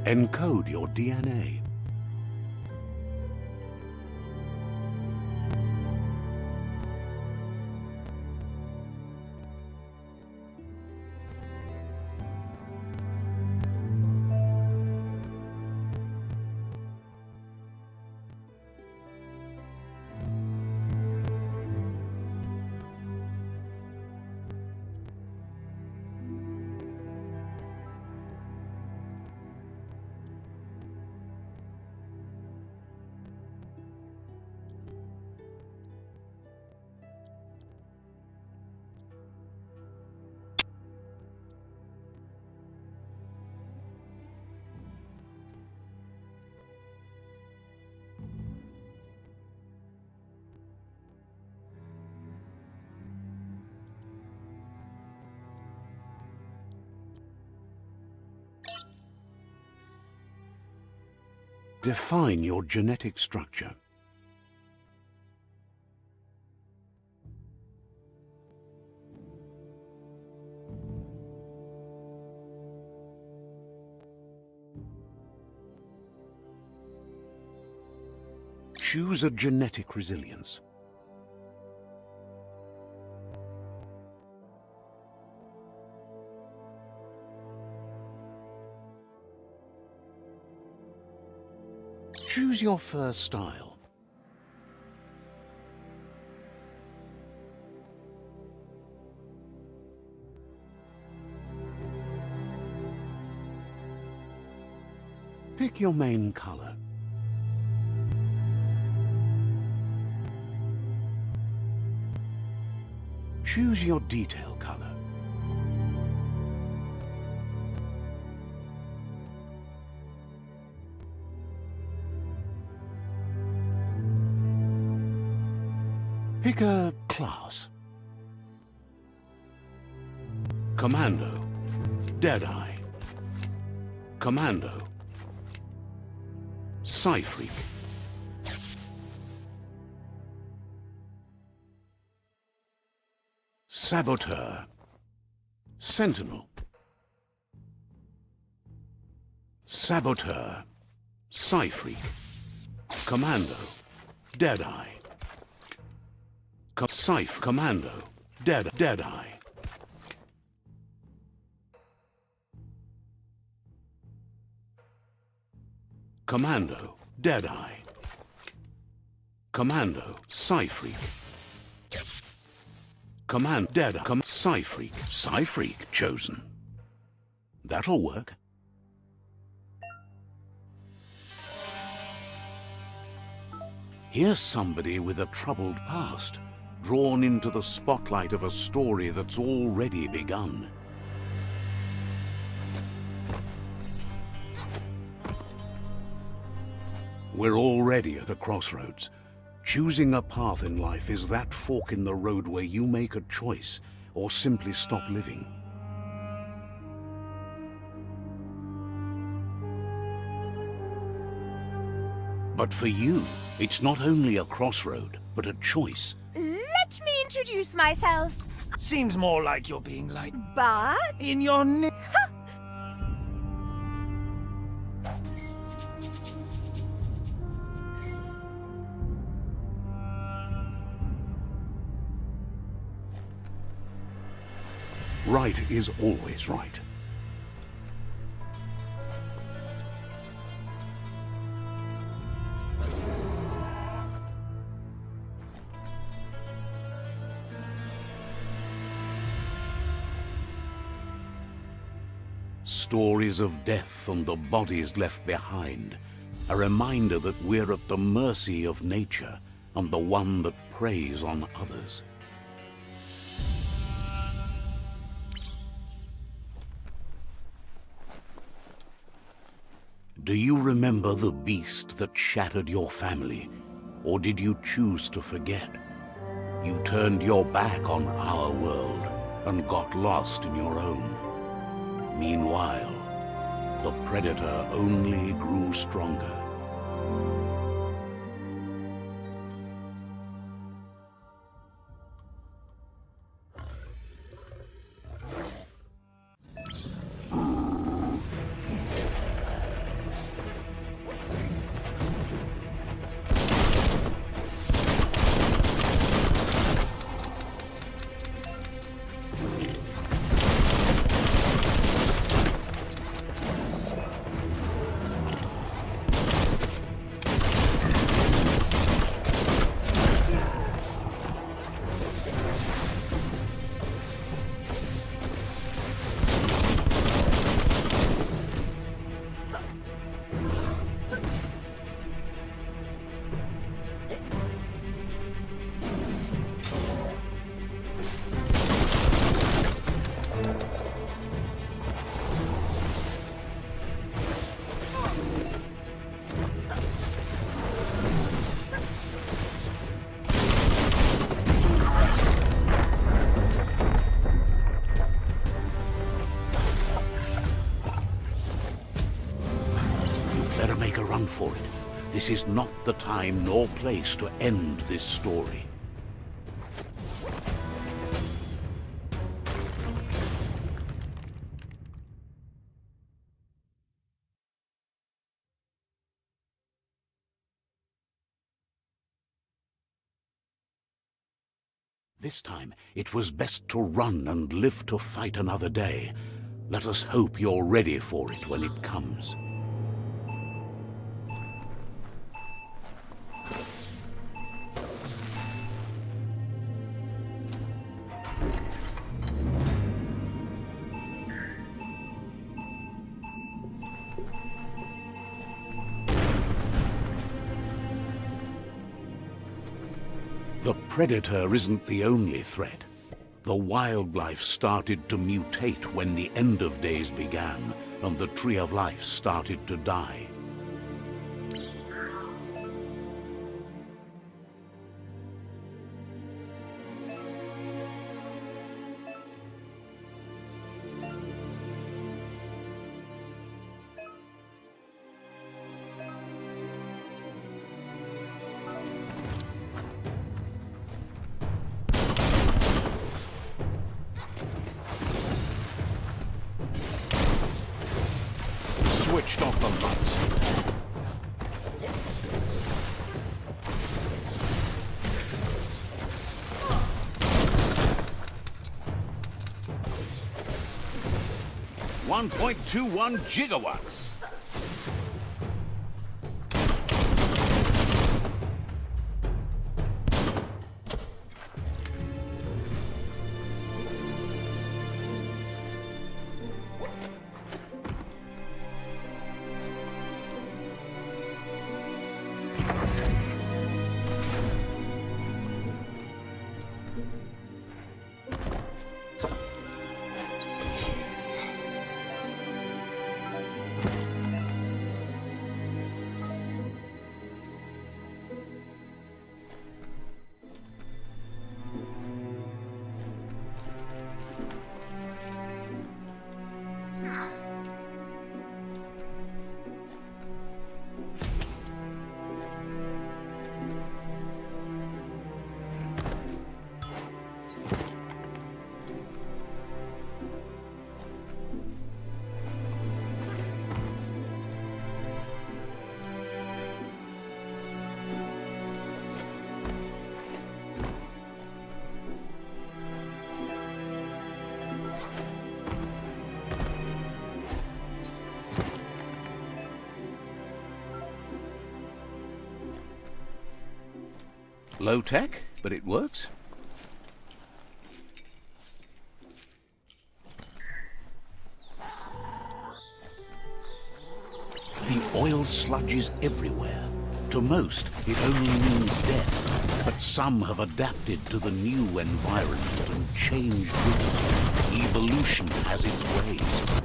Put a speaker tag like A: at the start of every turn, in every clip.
A: Encode your DNA. Define your genetic structure. Choose a genetic resilience. Choose your fur style. Pick your main color. Choose your detail color. Pick a class. Commando, Deadeye. Commando, Psyfreak. Saboteur, Sentinel. Saboteur, Psyfreak. Commando, Deadeye. Scythe Commando, Deadeye. Commando, Deadeye. Commando, Psyfreak. Command Deadeye, Psyfreak. Psyfreak chosen. That'll work. Here's somebody with a troubled past, drawn into the spotlight of a story that's already begun. We're already at a crossroads. Choosing a path in life is that fork in the road where you make a choice or simply stop living. But for you, it's not only a crossroad, but a choice.
B: Let me introduce myself.
C: Seems more like you're being like...
B: But...
C: in your name.
A: Right is always right. Stories of death and the bodies left behind, a reminder that we're at the mercy of nature and the one that preys on others. Do you remember the beast that shattered your family, or did you choose to forget? You turned your back on our world and got lost in your own. Meanwhile, the predator only grew stronger. make a run for it. This is not the time nor place to end this story. This time, it was best to run and live to fight another day. Let us hope you're ready for it when it comes. The predator isn't the only threat. The wildlife started to mutate when the end of days began, and the tree of life started to die. Switched off the lights. .21 gigawatts. Low tech, but it works. The oil sludge is everywhere. To most, it only means death, but some have adapted to the new environment and changed with it. Evolution has its ways.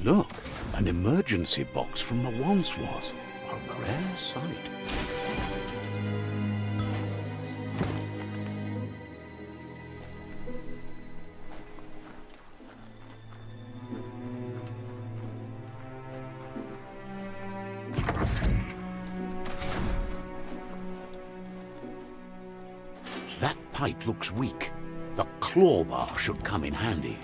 A: Look, an emergency box from the once was. A rare sight. That pipe looks weak. The claw bar should come in handy.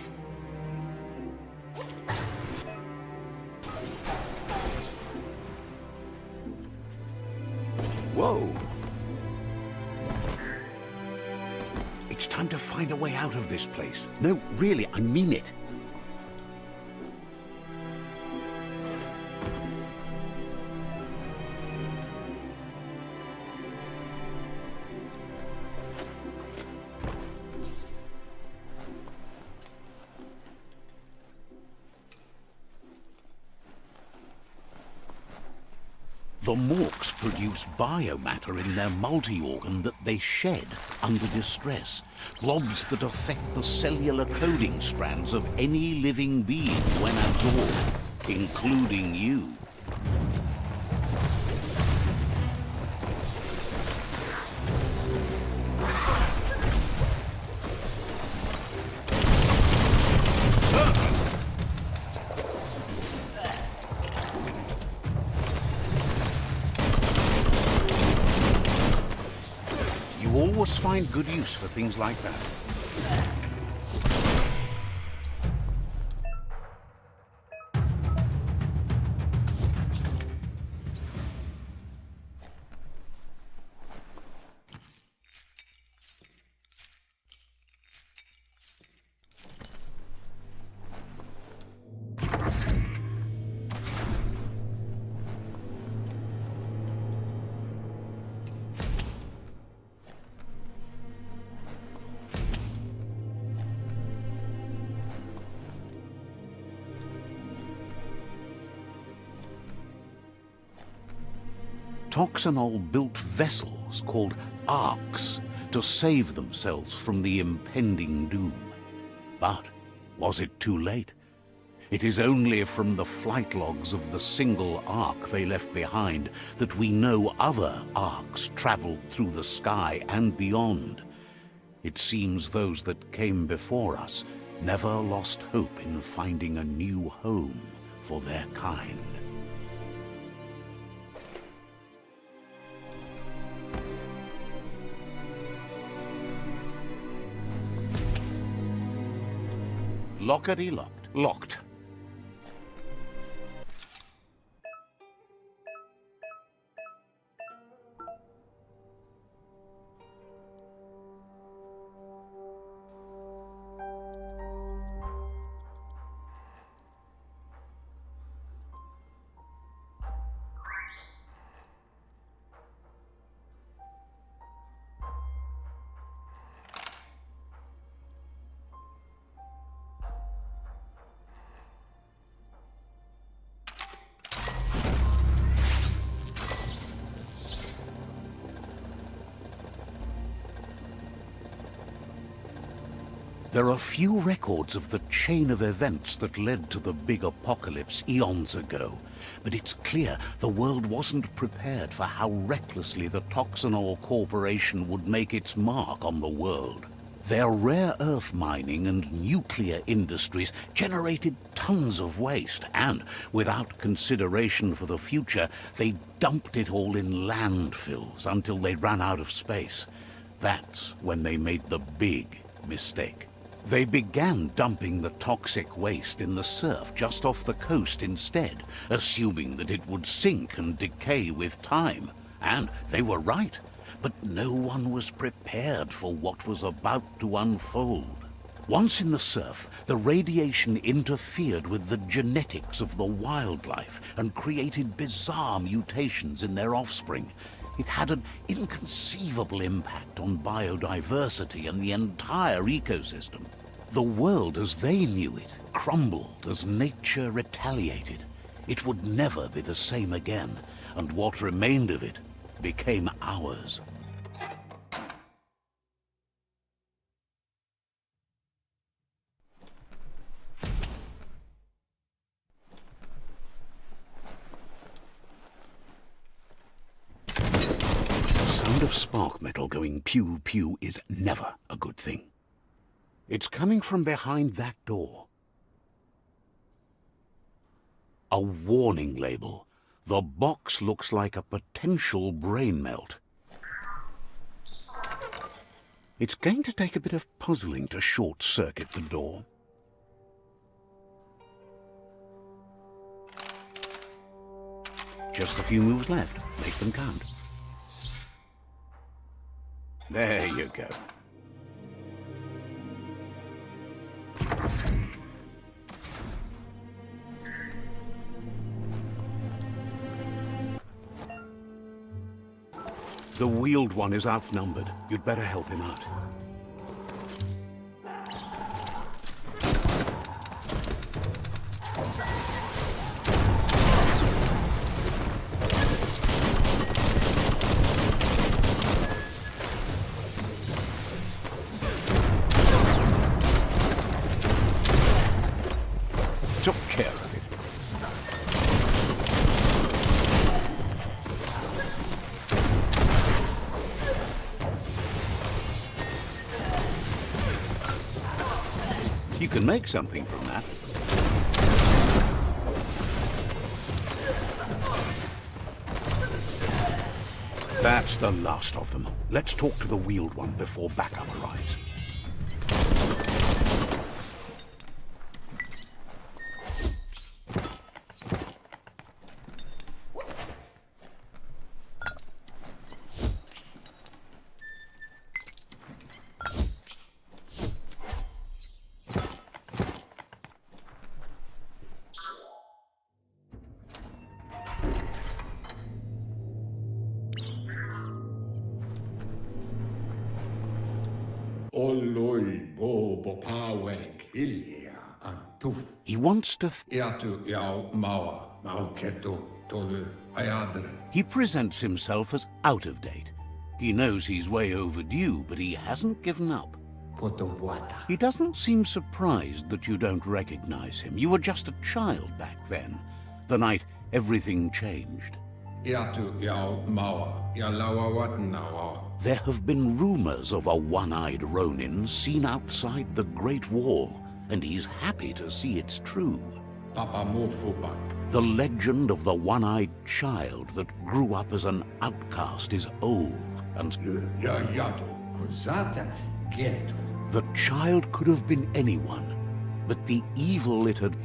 A: Whoa! It's time to find a way out of this place. No, really, I mean it. The morks produce biomatter in their multi-organ that they shed under distress. Blobs that affect the cellular coding strands of any living being when absorbed, including you. You always find good use for things like that. Toxanol built vessels called arks to save themselves from the impending doom. But was it too late? It is only from the flight logs of the single ark they left behind that we know other arks traveled through the sky and beyond. It seems those that came before us never lost hope in finding a new home for their kind. Lockety-locked. Locked. There are few records of the chain of events that led to the big apocalypse eons ago, but it's clear the world wasn't prepared for how recklessly the Toxanol Corporation would make its mark on the world. Their rare earth mining and nuclear industries generated tons of waste, and without consideration for the future, they dumped it all in landfills until they ran out of space. That's when they made the big mistake. They began dumping the toxic waste in the surf just off the coast instead, assuming that it would sink and decay with time. And they were right, but no one was prepared for what was about to unfold. Once in the surf, the radiation interfered with the genetics of the wildlife and created bizarre mutations in their offspring. It had an inconceivable impact on biodiversity and the entire ecosystem. The world as they knew it crumbled as nature retaliated. It would never be the same again, and what remained of it became ours. of spark metal going pew-pew is never a good thing. It's coming from behind that door. A warning label. The box looks like a potential brain melt. It's going to take a bit of puzzling to short-circuit the door. Just a few moves left. Make them count. There you go. The wheeled one is outnumbered. You'd better help him out. Took care of it. You can make something from that. That's the last of them. Let's talk to the wheeled one before backup arrives. He wants to He presents himself as out of date. He knows he's way overdue, but he hasn't given up. He doesn't seem surprised that you don't recognize him. You were just a child back then, the night everything changed. There have been rumors of a one-eyed Ronin seen outside the Great Wall, and he's happy to see it's true. The legend of the one-eyed child that grew up as an outcast is old, and the child could have been anyone, but the evil it had...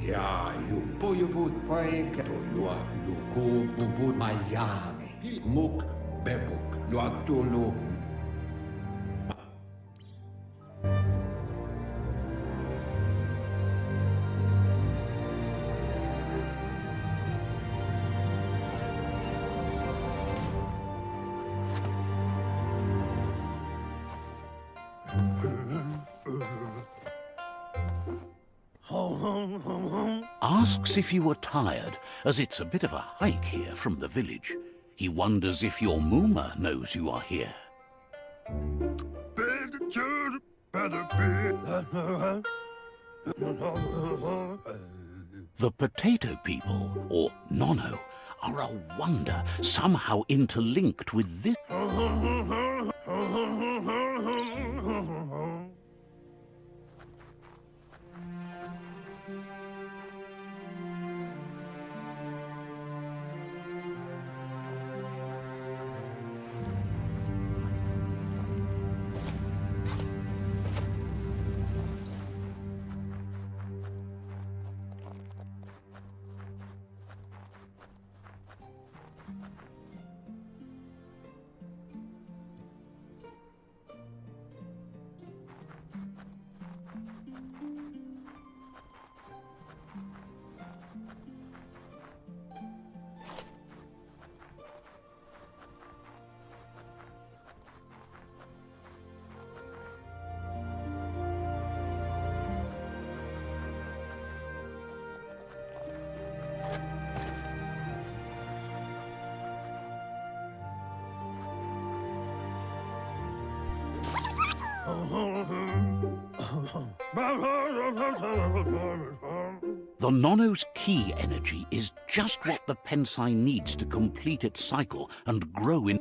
A: Asks if you are tired, as it's a bit of a hike here from the village. He wonders if your Mooma knows you are here. The potato people, or Nono, are a wonder, somehow interlinked with this. The Nono's key energy is just what the Pensai needs to complete its cycle and grow in...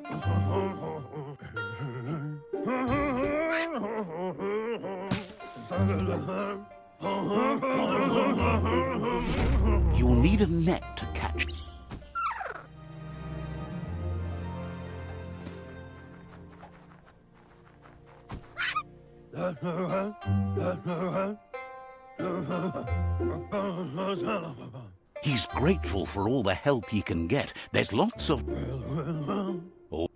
A: You'll need a net to catch. He's grateful for all the help he can get. There's lots of... Oh.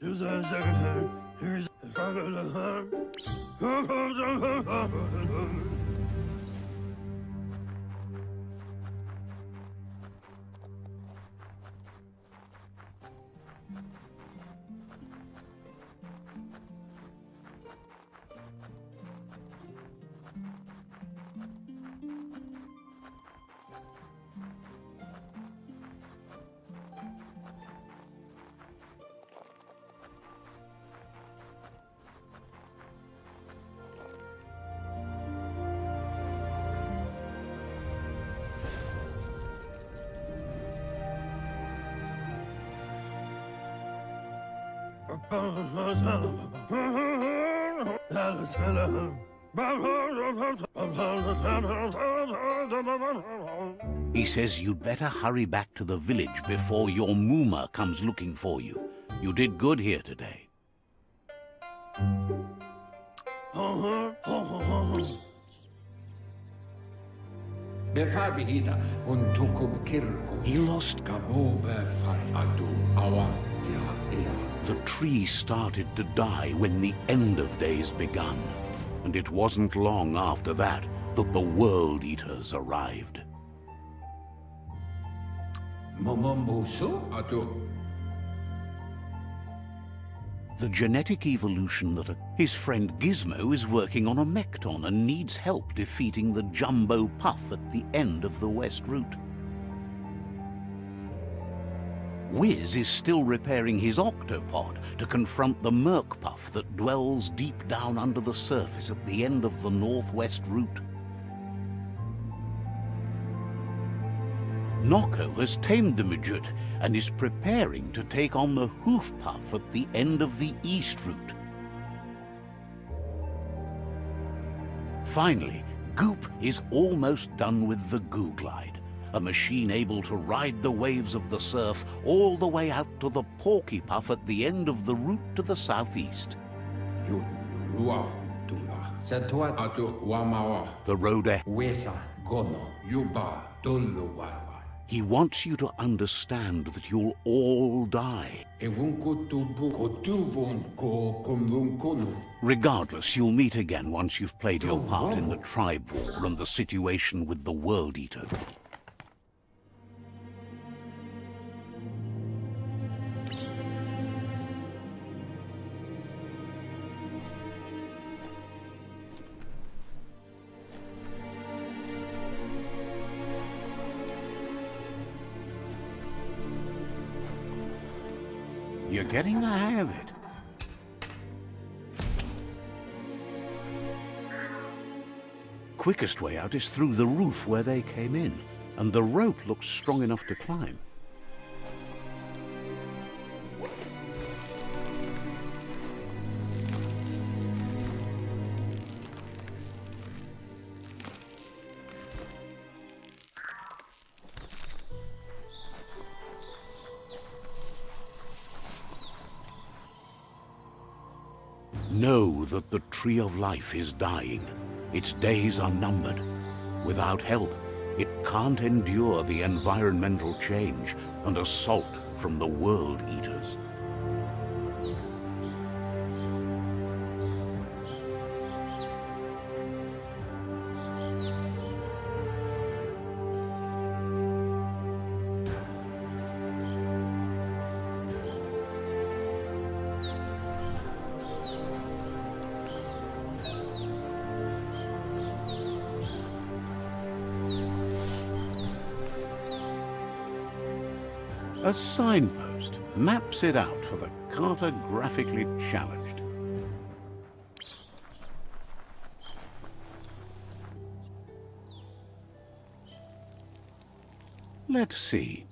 A: He says you'd better hurry back to the village before your Mooma comes looking for you. You did good here today. He lost... The tree started to die when the end of days begun, and it wasn't long after that that the World Eaters arrived. The genetic evolution that his friend Gizmo is working on a Mekton and needs help defeating the Jumbo Puff at the end of the West Route. Wiz is still repairing his octopod to confront the Merc Puff that dwells deep down under the surface at the end of the Northwest Route. Nocco has tamed the midget and is preparing to take on the Hoof Puff at the end of the East Route. Finally, Goop is almost done with the Goo Glide, a machine able to ride the waves of the surf all the way out to the Porky Puff at the end of the route to the southeast. The road ahead. He wants you to understand that you'll all die. Regardless, you'll meet again once you've played your part in the tribe war and the situation with the World Eater. You're getting the hang of it. Quickest way out is through the roof where they came in, and the rope looks strong enough to climb. Know that the Tree of Life is dying. Its days are numbered. Without help, it can't endure the environmental change and assault from the World Eaters. A signpost maps it out for the cartographically challenged. Let's see.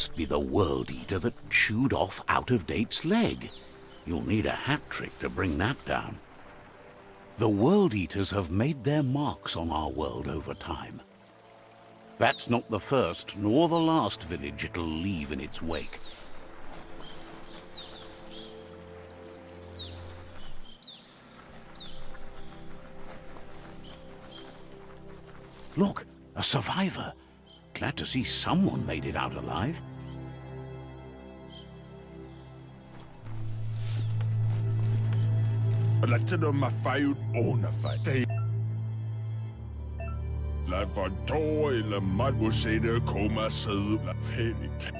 A: must be the World Eater that chewed off Out-of-Date's leg. You'll need a hat trick to bring that down. The World Eaters have made their marks on our world over time. That's not the first nor the last village it'll leave in its wake. Look, a survivor. Glad to see someone made it out alive.
D: Later my fight on a fight. La vantor eller madmusette kommer sidde la fældigt.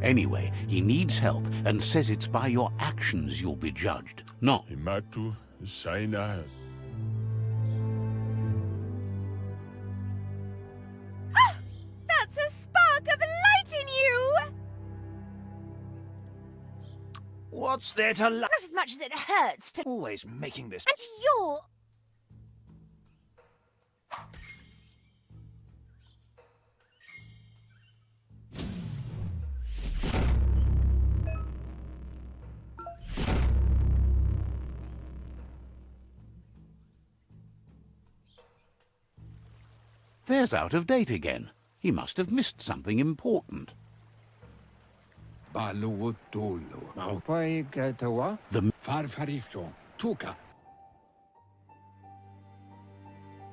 A: Anyway, he needs help and says it's by your actions you'll be judged, not...
D: Imatu Saina.
B: That's a spark of light in you!
C: What's there to
B: Not as much as it hurts to...
C: Always making this.
B: And you're...
A: There's Out-of-Date again. He must have missed something important. The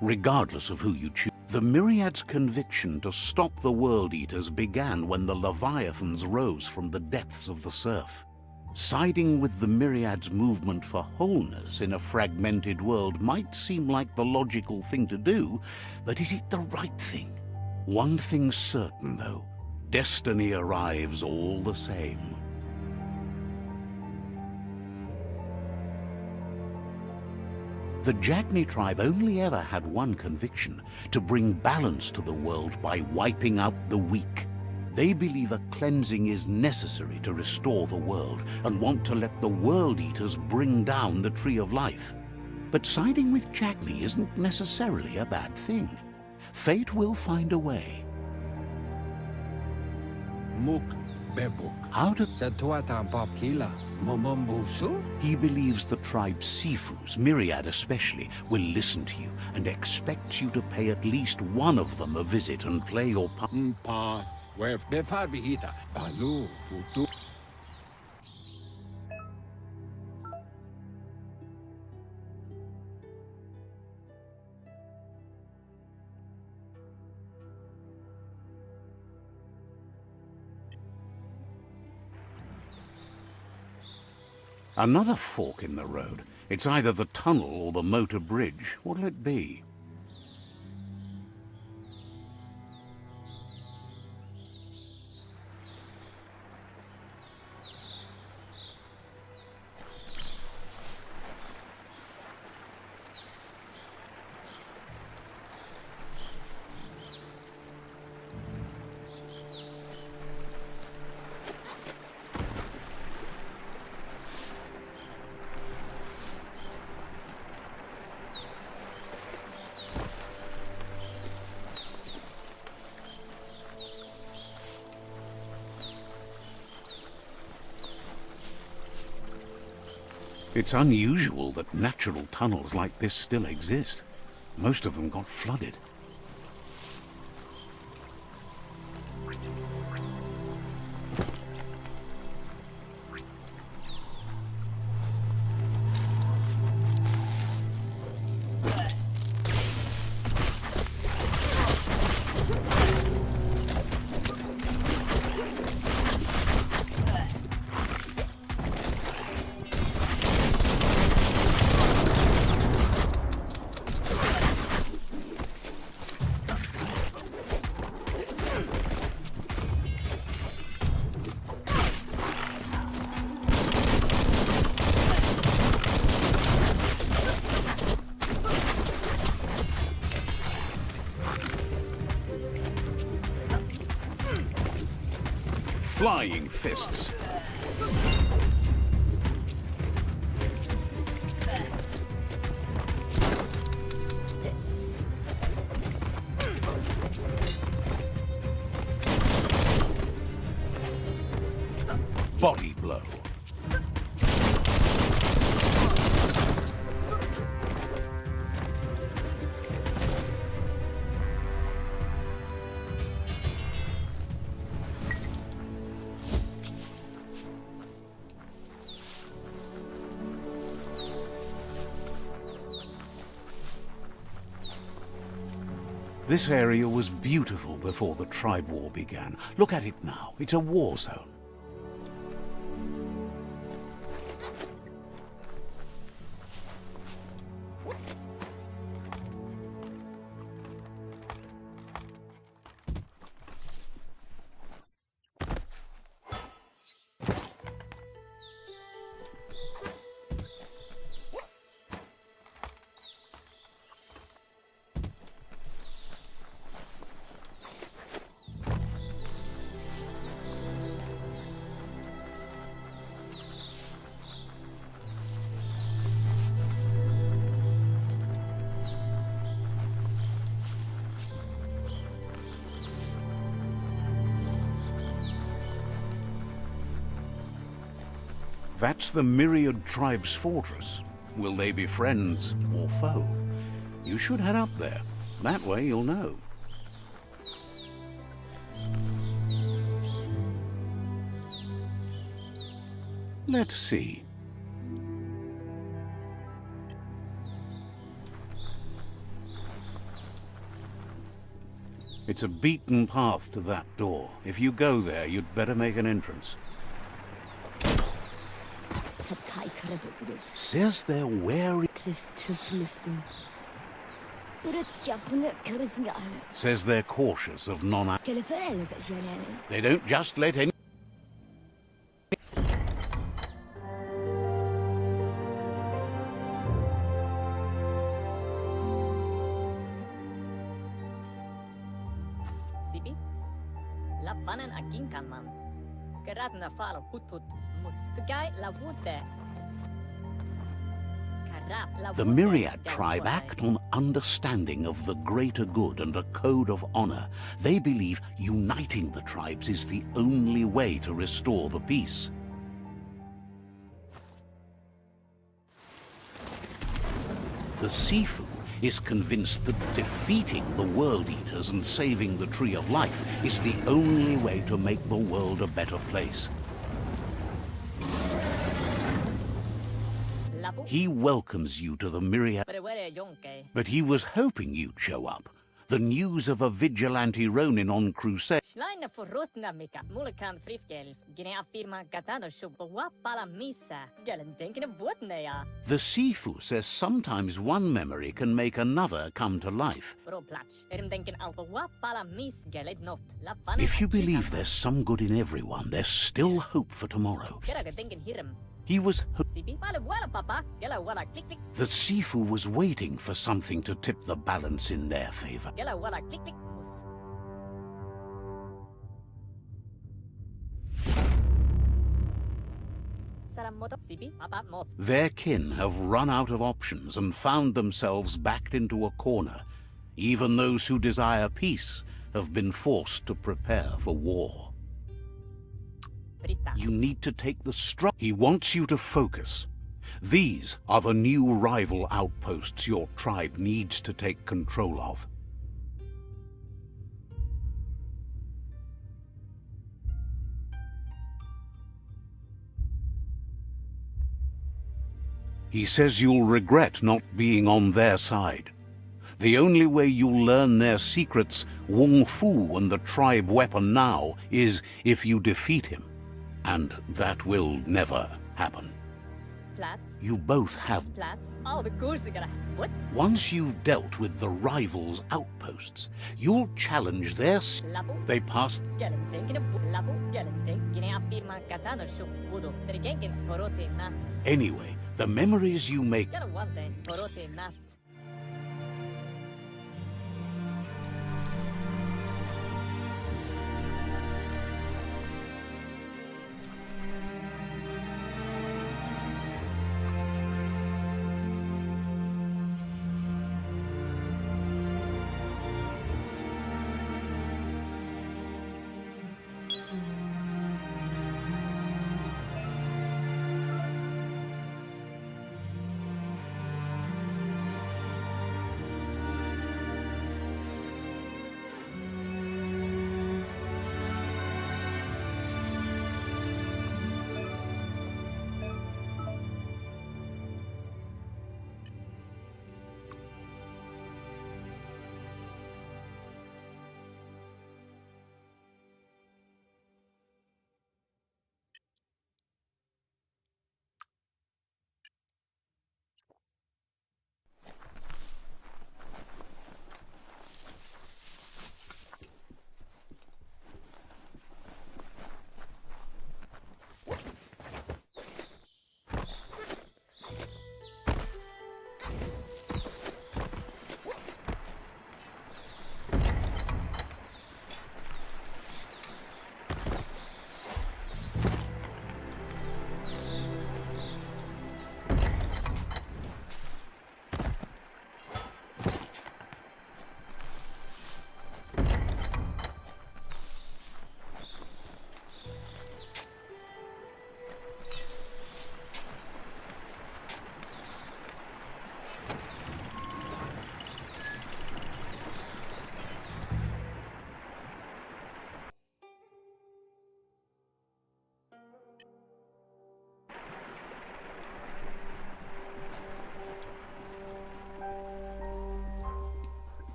A: Regardless of who you choose, the Myriad's conviction to stop the World Eaters began when the Leviathans rose from the depths of the surf. Siding with the Myriad's movement for wholeness in a fragmented world might seem like the logical thing to do, but is it the right thing? One thing's certain, though. Destiny arrives all the same. The Jagni tribe only ever had one conviction: to bring balance to the world by wiping out the weak. They believe a cleansing is necessary to restore the world and want to let the World Eaters bring down the Tree of Life. But siding with Jagni isn't necessarily a bad thing. Fate will find a way. Out of He believes the tribe Sifus, Myriad especially, will listen to you and expects you to pay at least one of them a visit and play your part. Another fork in the road. It's either the tunnel or the motor bridge. What'll it be? It's unusual that natural tunnels like this still exist. Most of them got flooded. Flying fists. body blow. This area was beautiful before the tribe war began. Look at it now. It's a war zone. That's the Myriad Tribe's fortress. Will they be friends or foe? You should head up there. That way you'll know. Let's see. It's a beaten path to that door. If you go there, you'd better make an entrance. Says they're wary. Says they're cautious of They don't just let any.
E: Sibi? Lappanen aginkanman. Geratna fal hutut mus. Tugai la wute.
A: The Myriad tribe act on understanding of the greater good and a code of honor. They believe uniting the tribes is the only way to restore the peace. The Sifu is convinced that defeating the World Eaters and saving the Tree of Life is the only way to make the world a better place. He welcomes you to the Myriad, but he was hoping you'd show up. The news of a vigilante Ronin on crusade. The Sifu says sometimes one memory can make another come to life. If you believe there's some good in everyone, there's still hope for tomorrow. He was The Sifu was waiting for something to tip the balance in their favor. Their kin have run out of options and found themselves backed into a corner. Even those who desire peace have been forced to prepare for war. You need to take the struggle. He wants you to focus. These are the new rival outposts your tribe needs to take control of. He says you'll regret not being on their side. The only way you'll learn their secrets, WUNG-FU and the tribe weapon now, is if you defeat him. And that will never happen. You both have. Once you've dealt with the rivals' outposts, you'll challenge their. They passed. Anyway, the memories you make.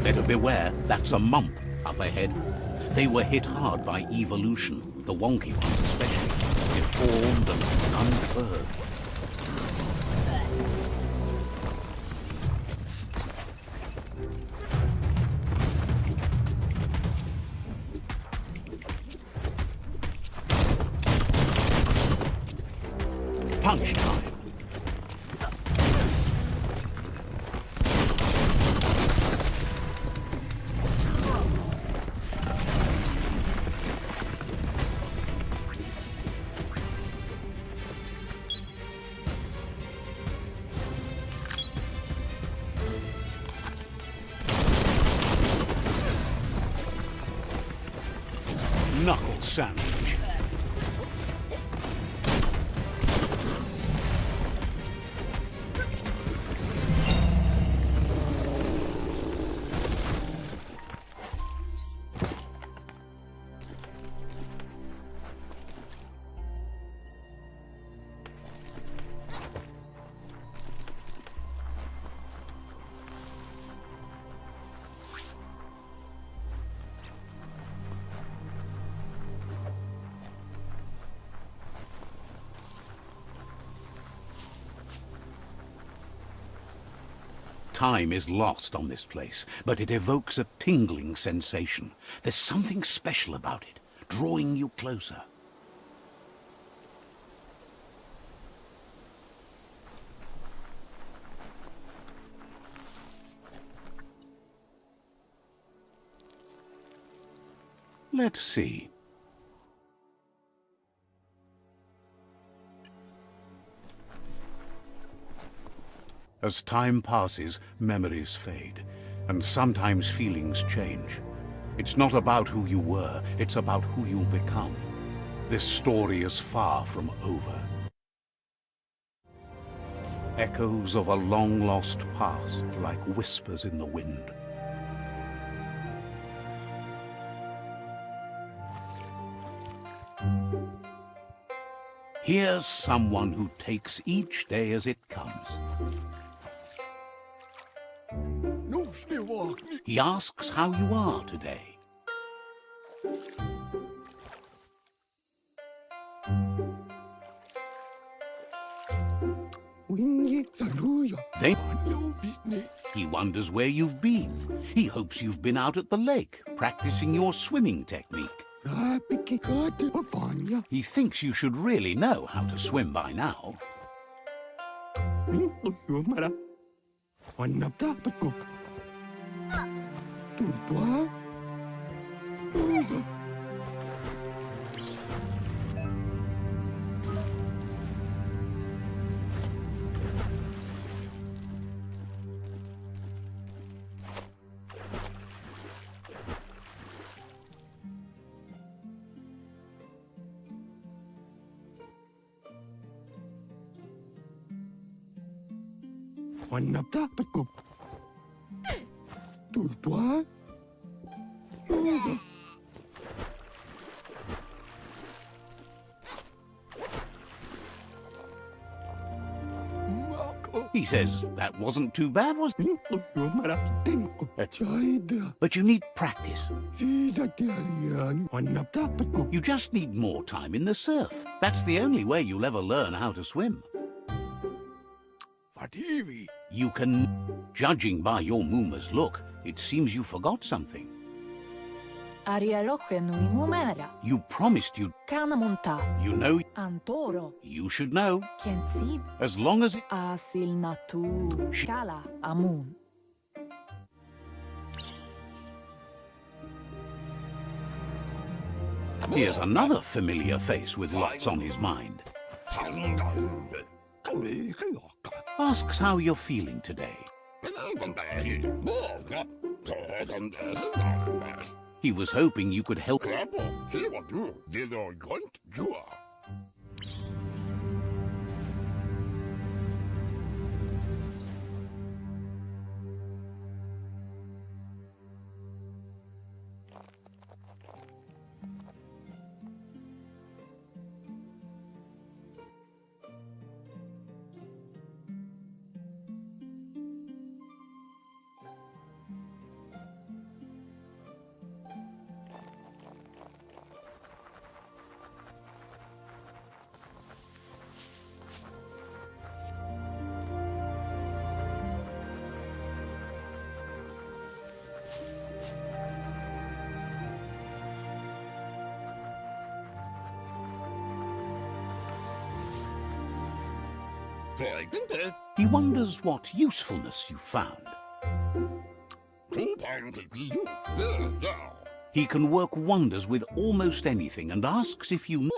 A: Better beware, that's a mump up ahead. They were hit hard by evolution, the wonky ones especially, deformed and unfurred. Punch time. Knuckle sandwich. Time is lost on this place, but it evokes a tingling sensation. There's something special about it, drawing you closer. Let's see. As time passes, memories fade, and sometimes feelings change. It's not about who you were, it's about who you'll become. This story is far from over. Echoes of a long-lost past, like whispers in the wind. Here's someone who takes each day as it comes. He asks how you are today. He wonders where you've been. He hopes you've been out at the lake, practicing your swimming technique. He thinks you should really know how to swim by now. He says that wasn't too bad, was it? But you need practice. You just need more time in the surf. That's the only way you'll ever learn how to swim. You can... Judging by your Muma's look, it seems you forgot something. You promised you'd... You know... You should know. As long as it... Here's another familiar face with lots on his mind. Asks how you're feeling today. He was hoping you could help. He wonders what usefulness you found. He can work wonders with almost anything and asks if you...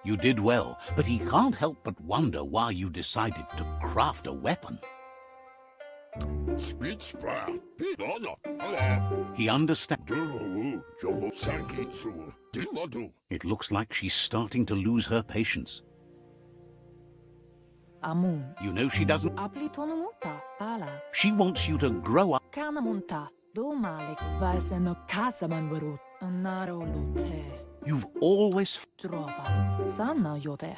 A: You did well, but he can't help but wonder why you decided to craft a weapon. He understands. It looks like she's starting to lose her patience.
F: Amun.
A: You know she doesn't.
F: Aplitonumuta, pala.
A: She wants you to grow up.
F: Kanamunta, domalik, vaiseno kasaman varut, anaro lute.
A: You've always...
F: Droba, sana yote.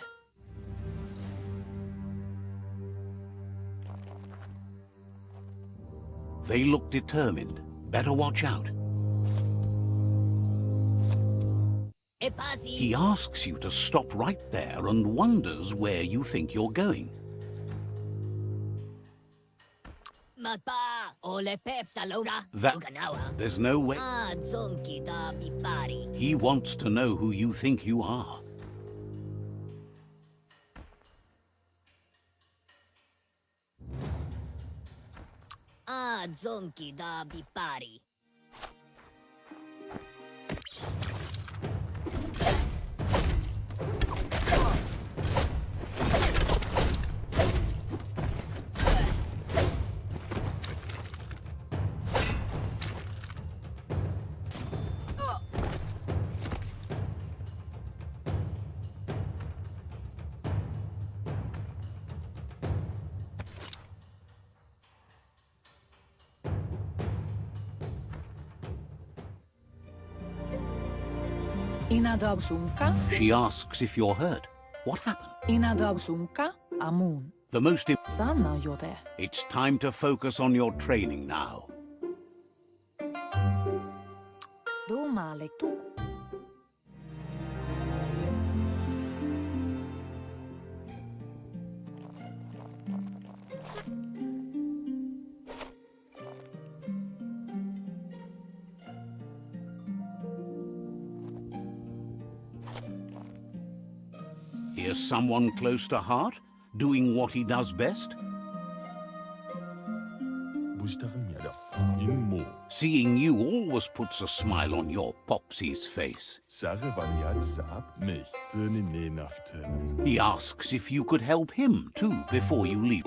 A: They look determined. Better watch out. He asks you to stop right there and wonders where you think you're going. There's no way. He wants to know who you think you are.
E: Zonki da bipari.
F: Inadabsunka,
A: She asks if you're hurt. What happened?
F: inadabsunka, amun.
A: The most
F: Sana yote.
A: It's time to focus on your training now.
F: Domalik tuk.
A: Here's someone close to heart, doing what he does best. Seeing you always puts a smile on your Popsy's face. He asks if you could help him too before you leave.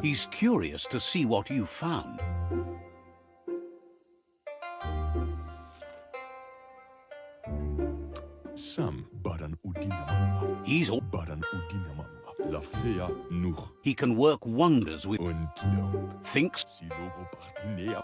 A: He's curious to see what you found.
D: Badan udina mamma.
A: He's all...
D: Badan udina mamma. La fea nuch.
A: He can work wonders with...
D: Untlump.
A: Thinks...
D: Silogo partinea.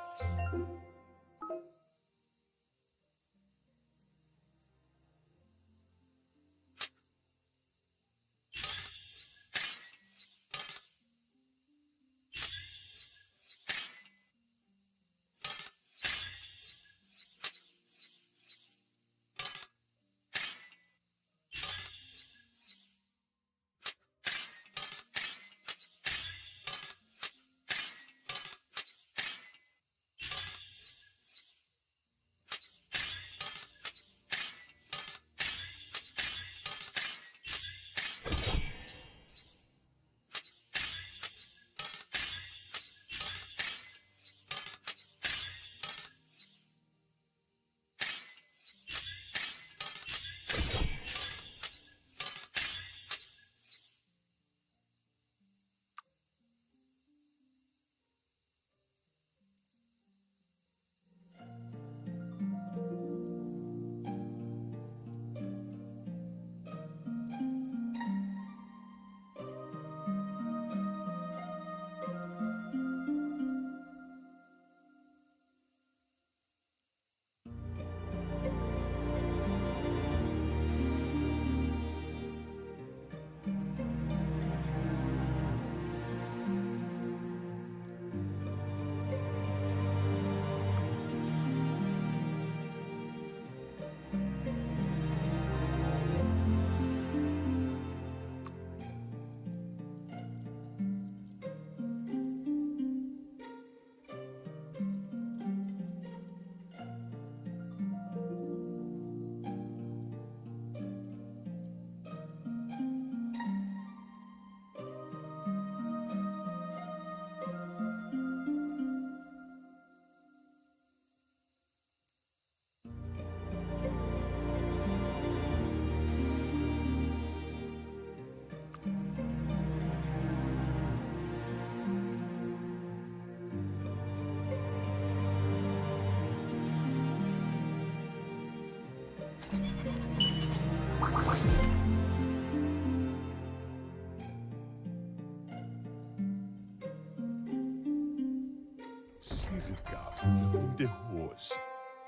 D: Circa 5 hos.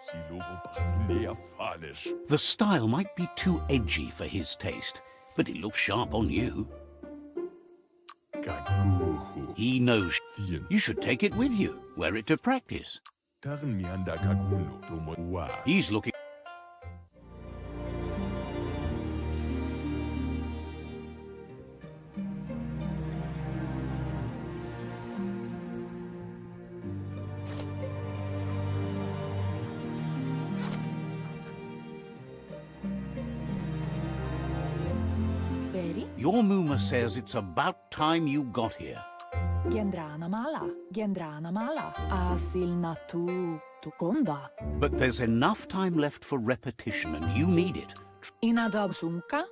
D: Silogo partinea fales.
A: The style might be too edgy for his taste, but it looks sharp on you.
D: Kaguhu.
A: He knows.
D: Zien.
A: You should take it with you. Wear it to practice.
D: Tarn mianda kaguno tomo wa.
A: He's looking...
F: Beri,
A: Your Muma says it's about time you got here.
F: gendrana mala, asilna tu konda.
A: But there's enough time left for repetition, and you need it.
F: Inadab sunka,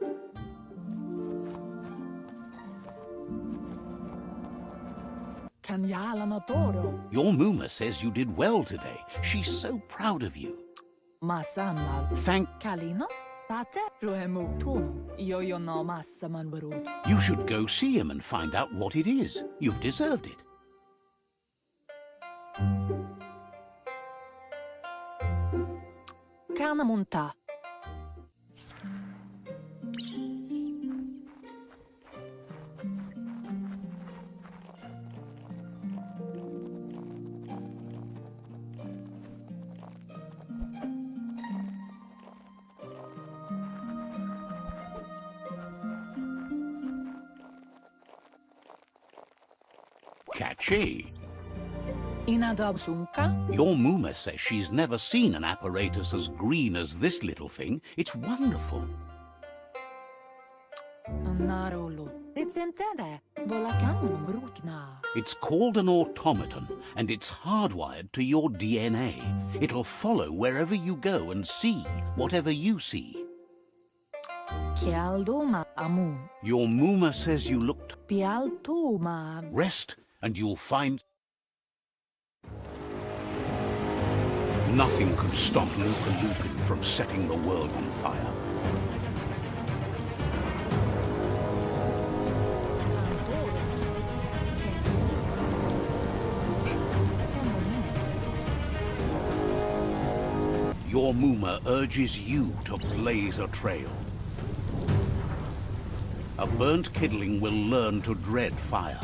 F: Kanyala notoro,
A: Your Muma says you did well today. She's so proud of you.
F: masana,
A: Thank...
F: kalino, tate, ruemu tunu, yo no massa man barut.
A: You should go see him and find out what it is. You've deserved it.
F: Kana munta,
A: Catchy.
F: inadab sunka,
A: Your Muma says she's never seen an apparatus as green as this little thing. It's wonderful.
F: narolo. Ritsentede, bola kamun brukna.
A: It's called an automaton, and it's hardwired to your DNA. It'll follow wherever you go and see whatever you see.
F: Kialduma amun,
A: Your Muma says you looked...
F: pialtuma.
A: Rest, and you'll find... Nothing could stop LUPA-LUPIN from setting the world on fire. Your Muma urges you to blaze a trail. A burnt kidling will learn to dread fire.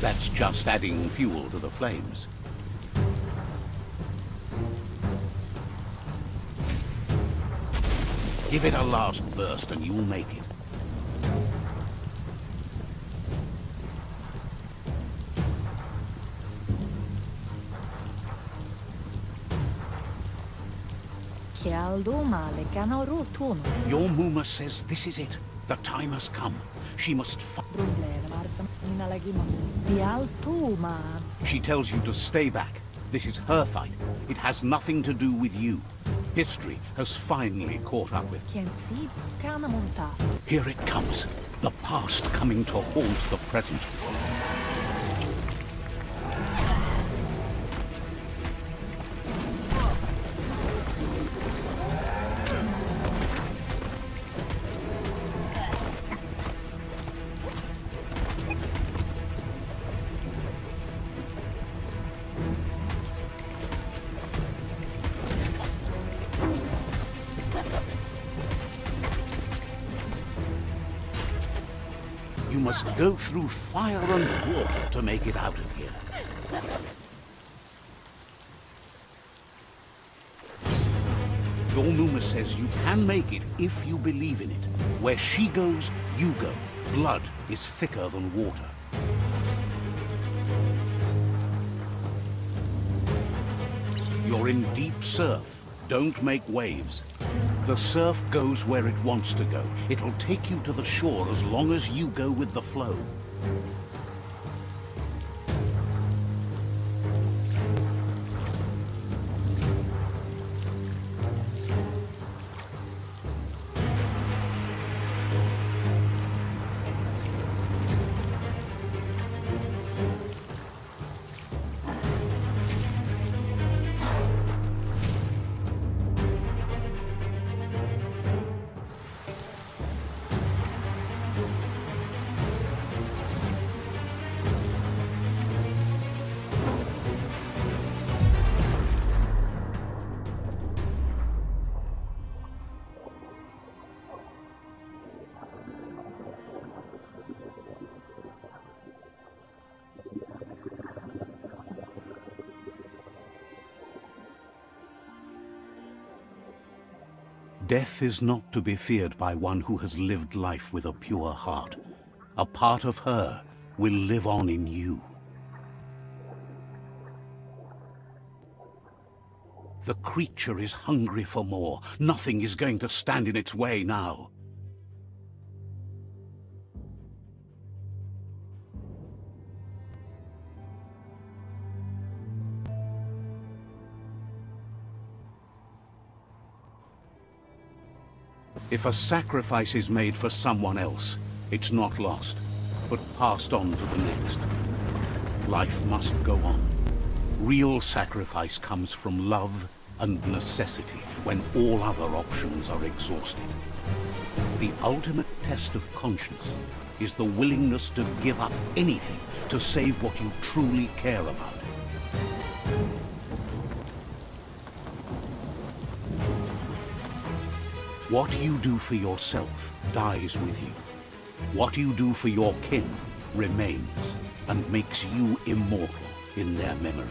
A: That's just adding fuel to the flames. Give it a last burst and you'll make it. Your Muma says this is it. The time has come. She must She tells you to stay back. This is her fight. It has nothing to do with you. History has finally caught up with... Here it comes. The past coming to haunt the present. You must go through fire and water to make it out of here. Your Muma says you can make it if you believe in it. Where she goes, you go. Blood is thicker than water. You're in deep surf. Don't make waves. The surf goes where it wants to go. It'll take you to the shore as long as you go with the flow. Death is not to be feared by one who has lived life with a pure heart. A part of her will live on in you. The creature is hungry for more. Nothing is going to stand in its way now. If a sacrifice is made for someone else, it's not lost, but passed on to the next. Life must go on. Real sacrifice comes from love and necessity, when all other options are exhausted. The ultimate test of conscience is the willingness to give up anything to save what you truly care about. What you do for yourself dies with you. What you do for your kin remains and makes you immortal in their memory.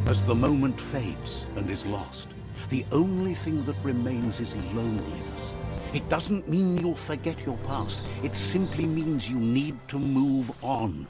A: As the moment fades and is lost, the only thing that remains is loneliness. It doesn't mean you'll forget your past. It simply means you need to move on.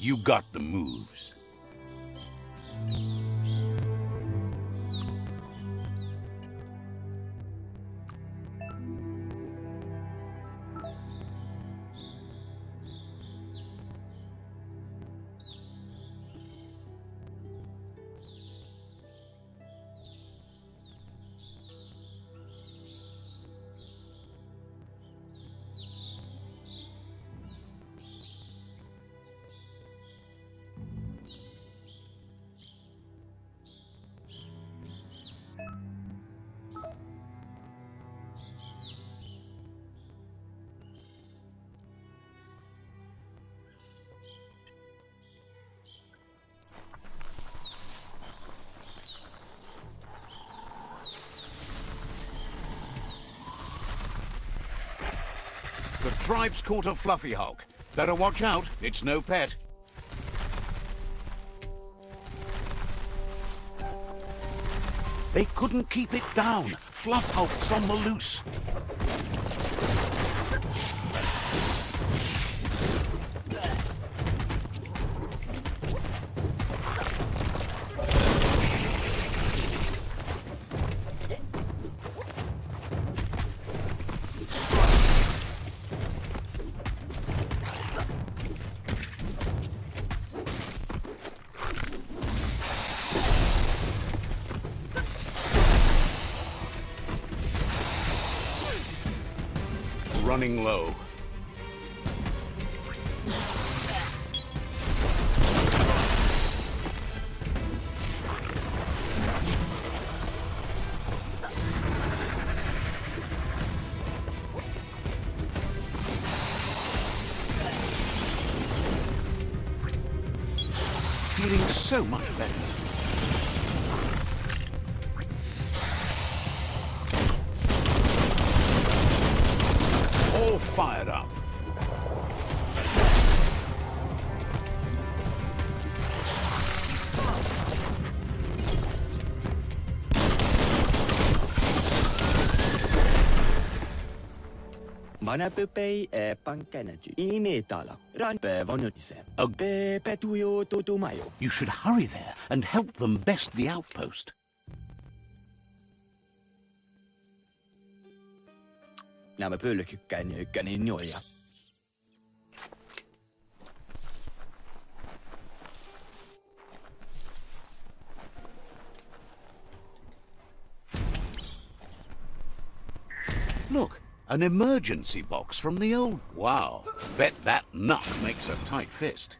A: You got the moves. The tribe's caught a fluffy hulk. Better watch out, it's no pet. They couldn't keep it down. Fluff hulk's on the loose. Running low. Feeling so much better. All fired up.
G: Mana pepei e pankanaju. Imetala. Ran pe vonotise. Be petuyo totumayo.
A: You should hurry there and help them best the outpost.
G: Nämä pölkykkäin ykkänin joja.
A: Look, an emergency box from the old... Wow, bet that nut makes a tight fist.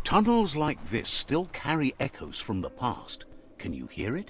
A: Tunnels like this still carry echoes from the past. Can you hear it?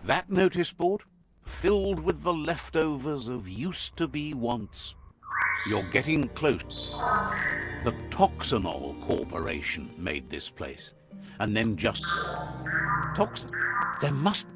A: That notice board, filled with the leftovers of used-to-be wants. You're getting close. The Toxanol Corporation made this place. And then just... Toxin? There must...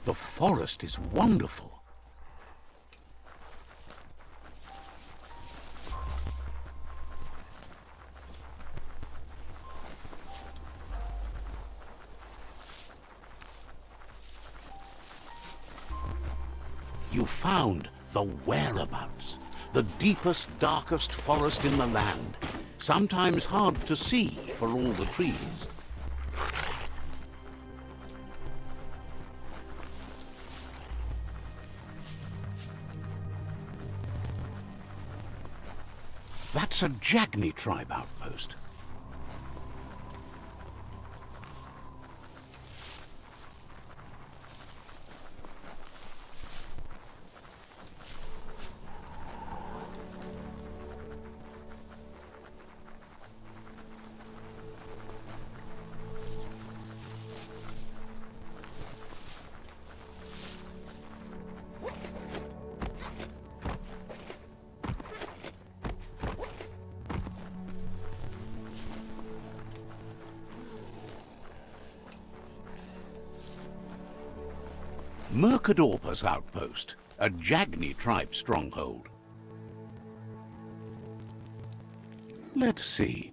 A: The forest is wonderful. You found the whereabouts, the deepest, darkest forest in the land, sometimes hard to see for all the trees. That's a Jagni tribe outpost. Mercadorpa's outpost, a Jagni tribe stronghold. Let's see.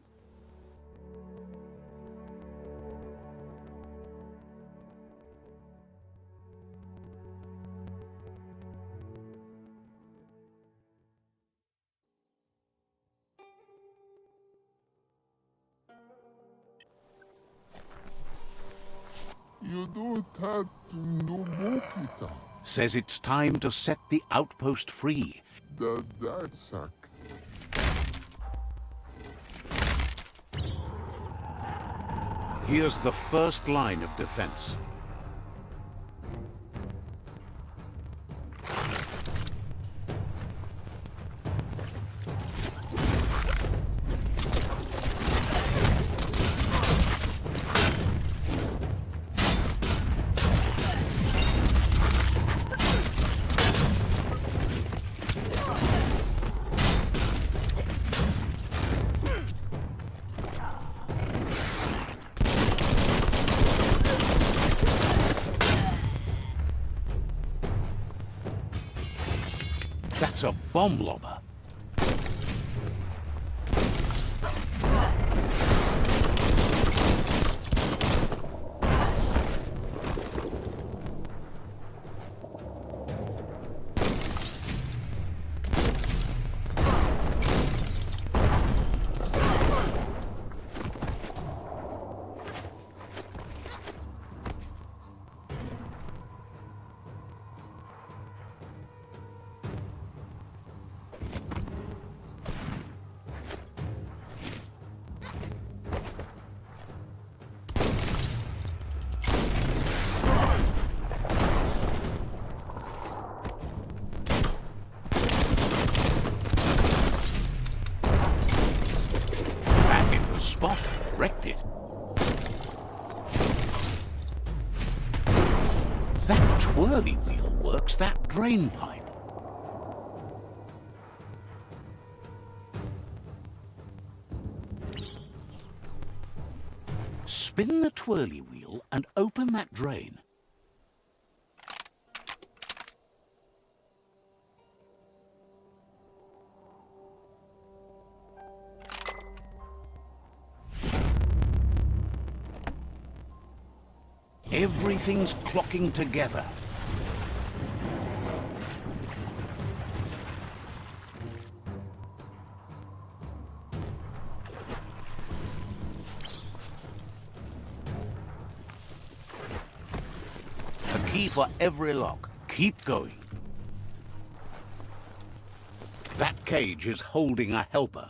D: You don't have to know Mokita.
A: Says it's time to set the outpost free.
D: That's a...
A: Here's the first line of defense. That's a bomb lobber. Spot, wrecked it. That twirly wheel works that drain pipe. Spin the twirly wheel and open that drain. Everything's clocking together. A key for every lock. Keep going. That cage is holding a helper.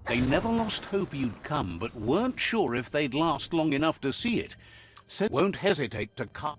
A: They never lost hope you'd come, but weren't sure if they'd last long enough to see it. Said won't hesitate to cut.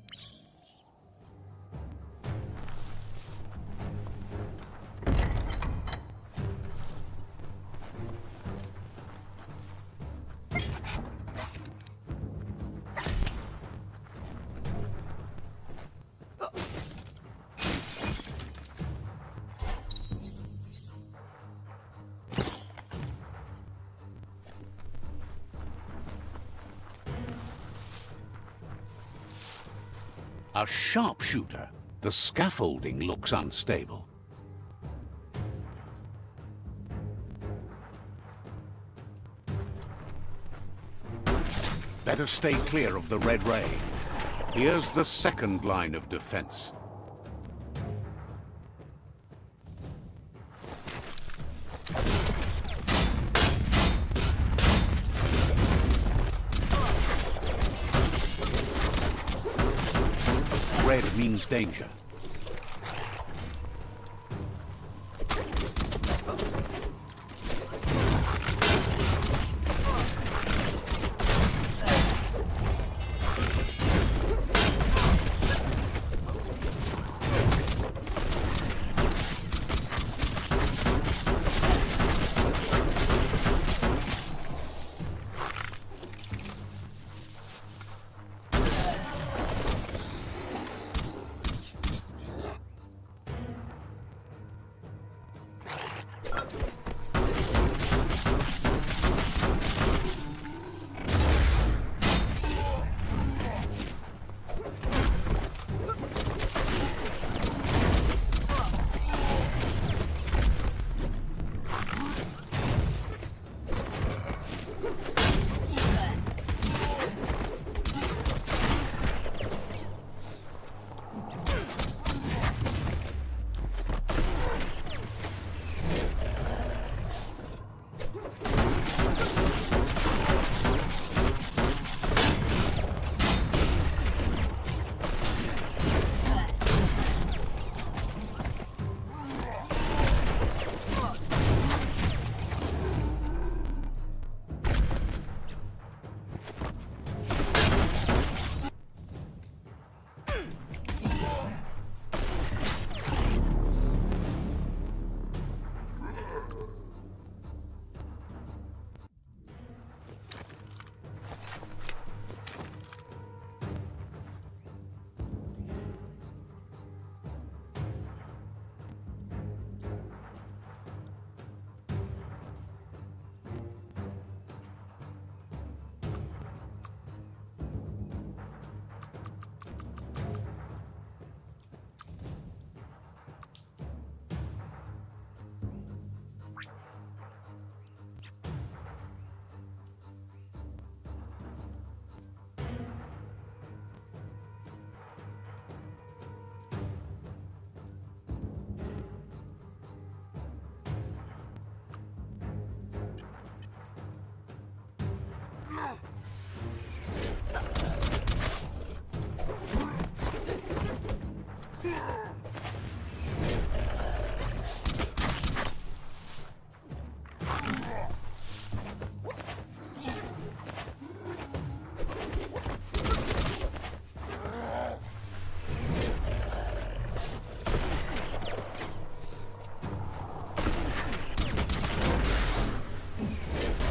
A: A sharpshooter. The scaffolding looks unstable. Better stay clear of the red ray. Here's the second line of defense. Red means danger.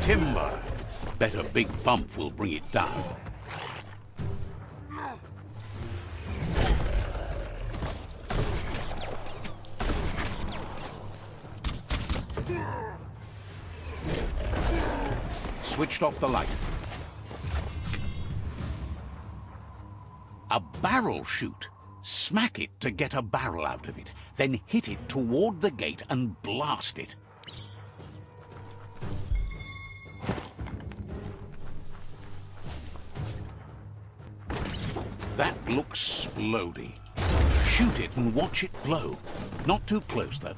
A: Timber. Bet a big bump will bring it down. Switched off the light. A barrel chute. Smack it to get a barrel out of it, then hit it toward the gate and blast it. That looks splody. Shoot it and watch it blow. Not too close, though.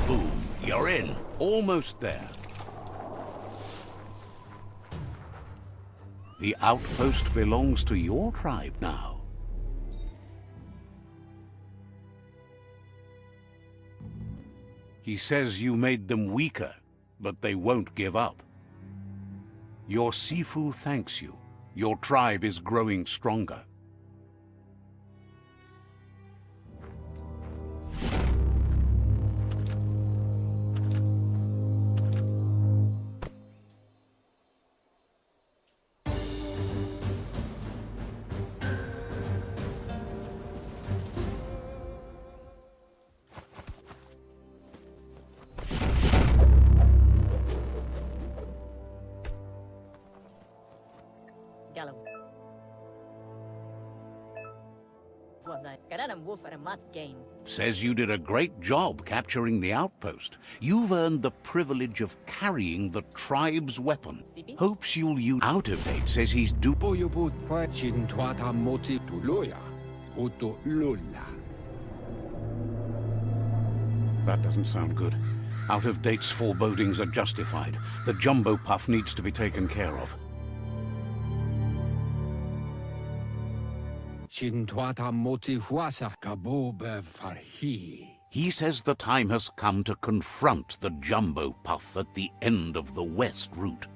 A: Boom, you're in. Almost there. The outpost belongs to your tribe now. He says you made them weaker, but they won't give up. Your Sifu thanks you. Your tribe is growing stronger. Says you did a great job capturing the outpost. You've earned the privilege of carrying the tribe's weapon. Hopes you'll use... Out of date says he's do... That doesn't sound good. Out of date's forebodings are justified. The jumbo puff needs to be taken care of. He says the time has come to confront the jumbo puff at the end of the west route.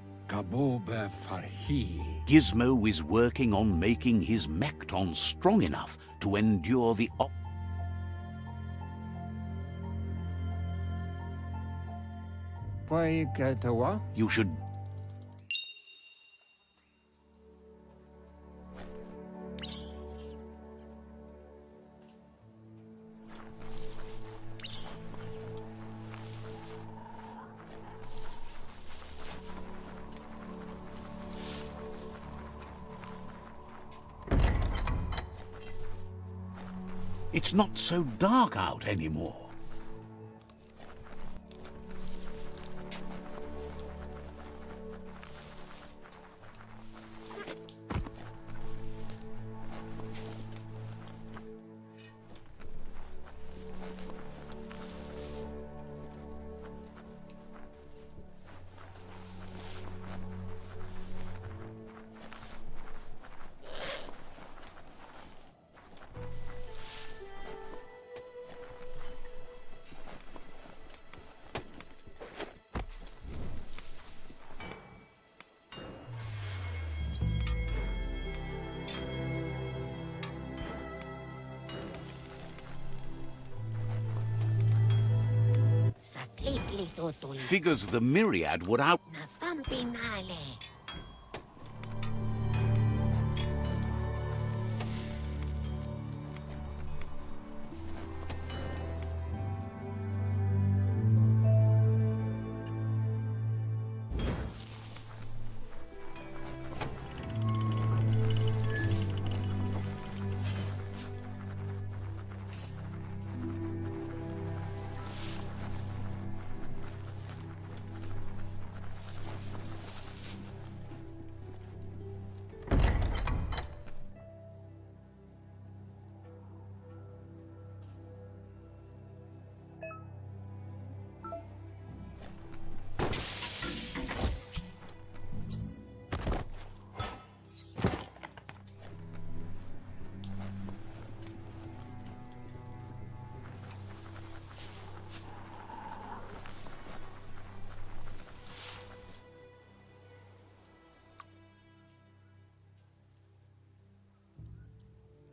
A: Gizmo is working on making his mekton strong enough to endure the You should... It's not so dark out anymore. Figures the myriad would out...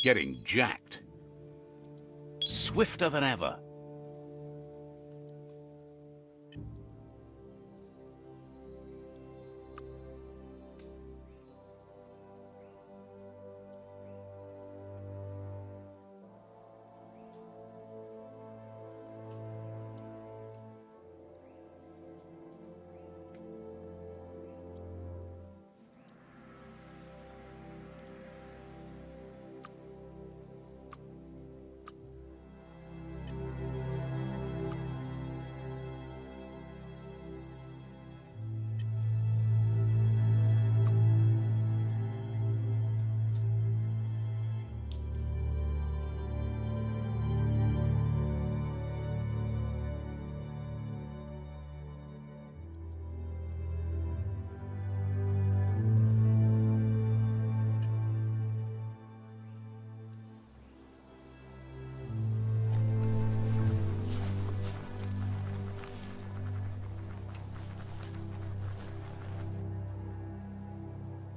A: getting jacked. Swifter than ever.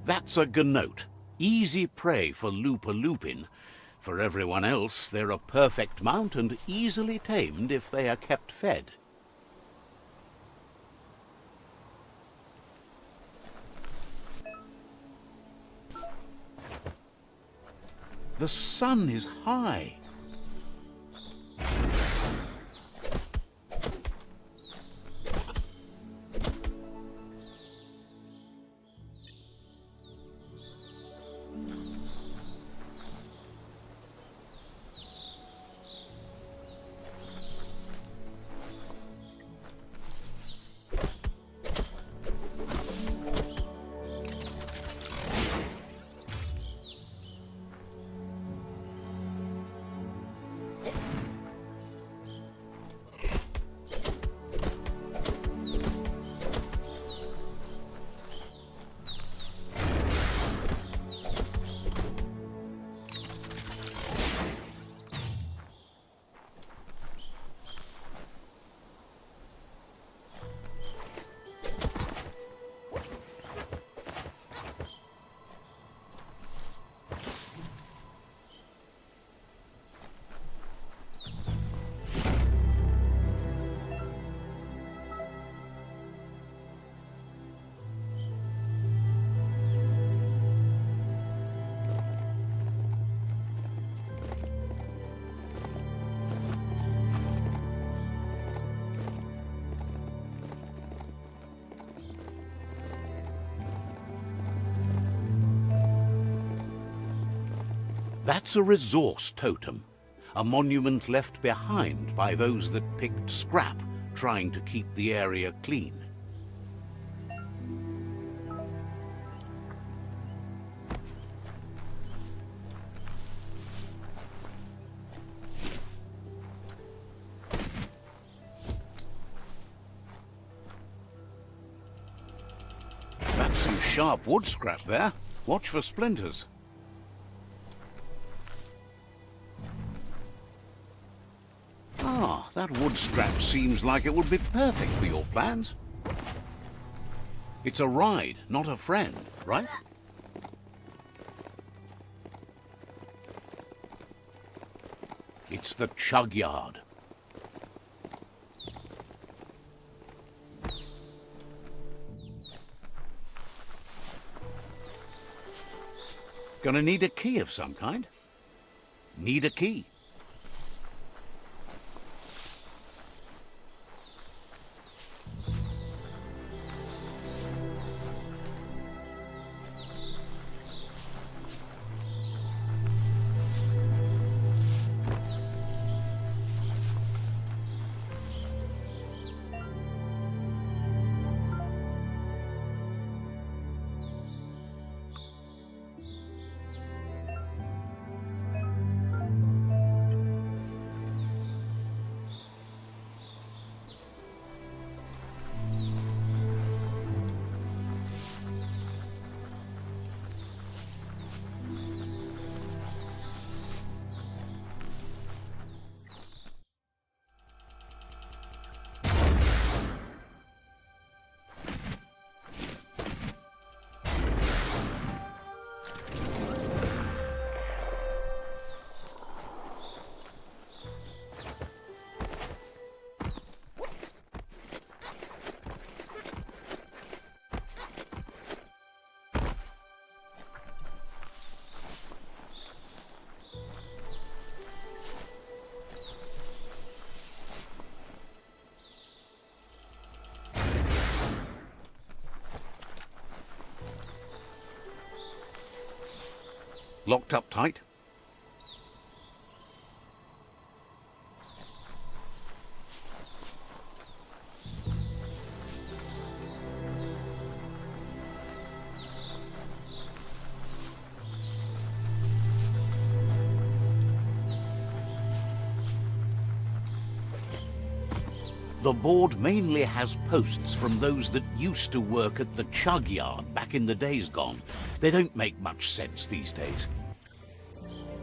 A: That's a gnote. Easy prey for LUPA-LUPIN. For everyone else, they're a perfect mount and easily tamed if they are kept fed. The sun is high. That's a resource totem, a monument left behind by those that picked scrap, trying to keep the area clean. That's some sharp wood scrap there. Watch for splinters. Ah, that wood scrap seems like it would be perfect for your plans. It's a ride, not a friend, right? It's the chug yard. Gonna need a key of some kind. Need a key. Locked up tight? The board mainly has posts from those that used to work at the chug yard back in the days gone. They don't make much sense these days.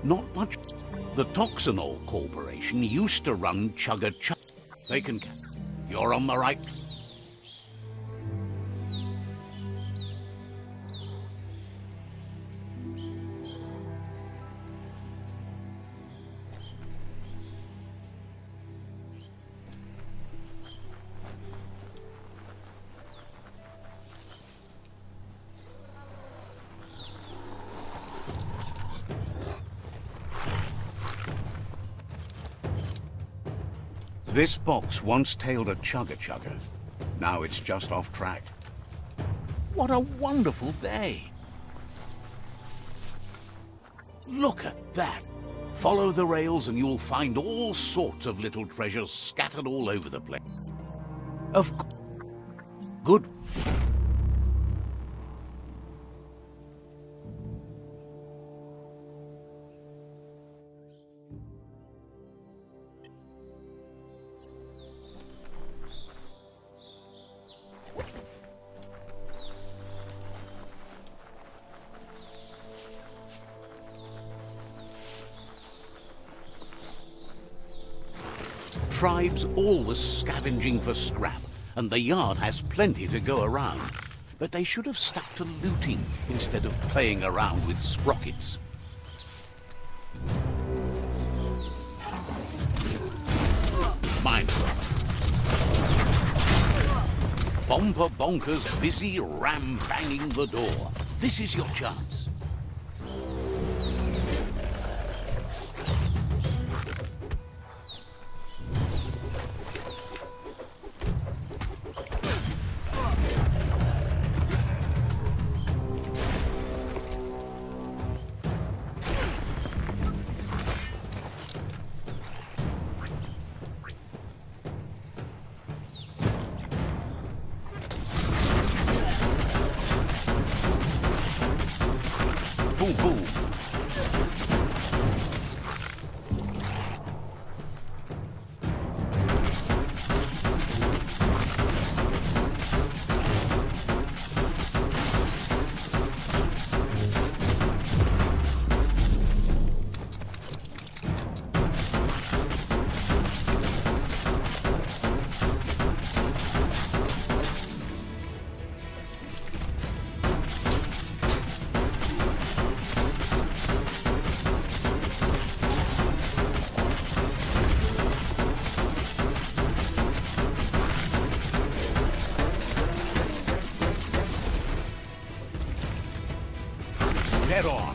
A: Not much. The Toxanol Corporation used to run Chugga-Chug. They can... You're on the right... This box once tailed a Chugga-Chugga. Now it's just off track. What a wonderful day! Look at that! Follow the rails and you'll find all sorts of little treasures scattered all over the place. Of course. Good. Tribes always scavenging for scrap, and the yard has plenty to go around. But they should have stuck to looting instead of playing around with sprockets. Mine. Bomper Bonkers busy ram-banging the door. This is your chance. Boom, boom. Head on.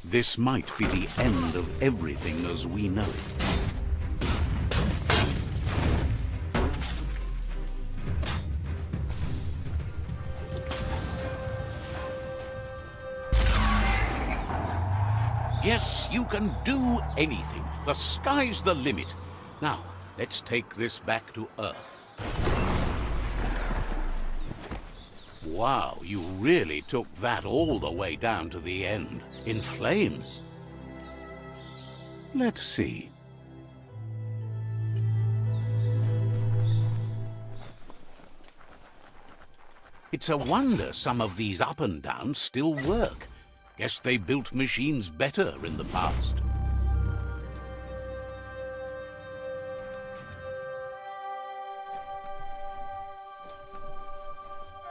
A: This might be the end of everything as we know it. can do anything. The sky's the limit. Now, let's take this back to Earth. Wow, you really took that all the way down to the end, in flames. Let's see. It's a wonder some of these up and downs still work. Guess they built machines better in the past.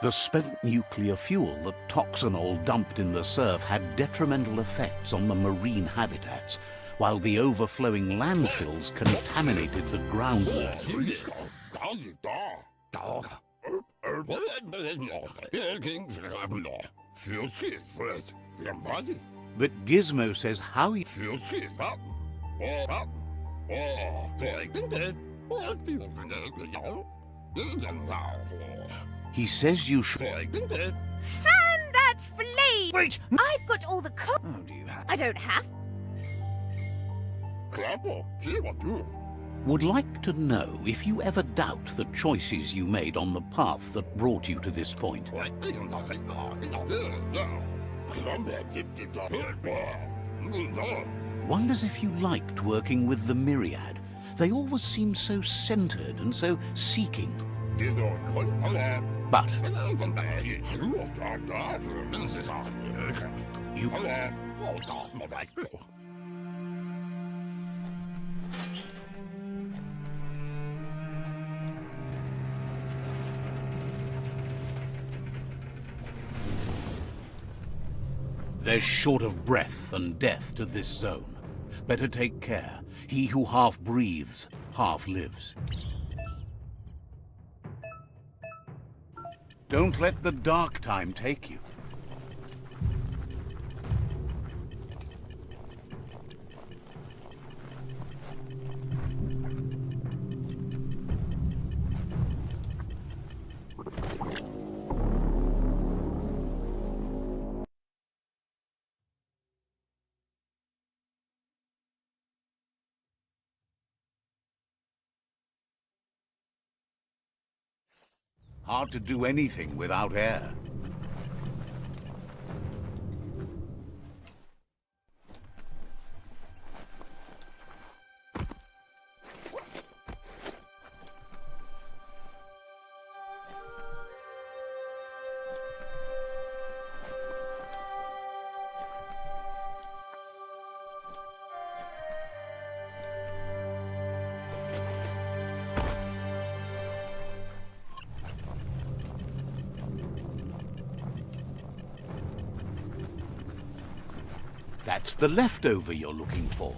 A: The spent nuclear fuel that Toxanol dumped in the surf had detrimental effects on the marine habitats, while the overflowing landfills contaminated the groundwater. But Gizmo says how he... He says you should...
B: Fan that flame!
C: Wait!
B: I've got all the co-
C: Oh, do you have...
B: I don't have.
A: Would like to know if you ever doubt the choices you made on the path that brought you to this point. Wonders if you liked working with the Myriad. They always seemed so centered and so seeking. But you... There's short of breath and death to this zone. Better take care. He who half breathes, half lives. Don't let the dark time take you. Hard to do anything without air. That's the leftover you're looking for.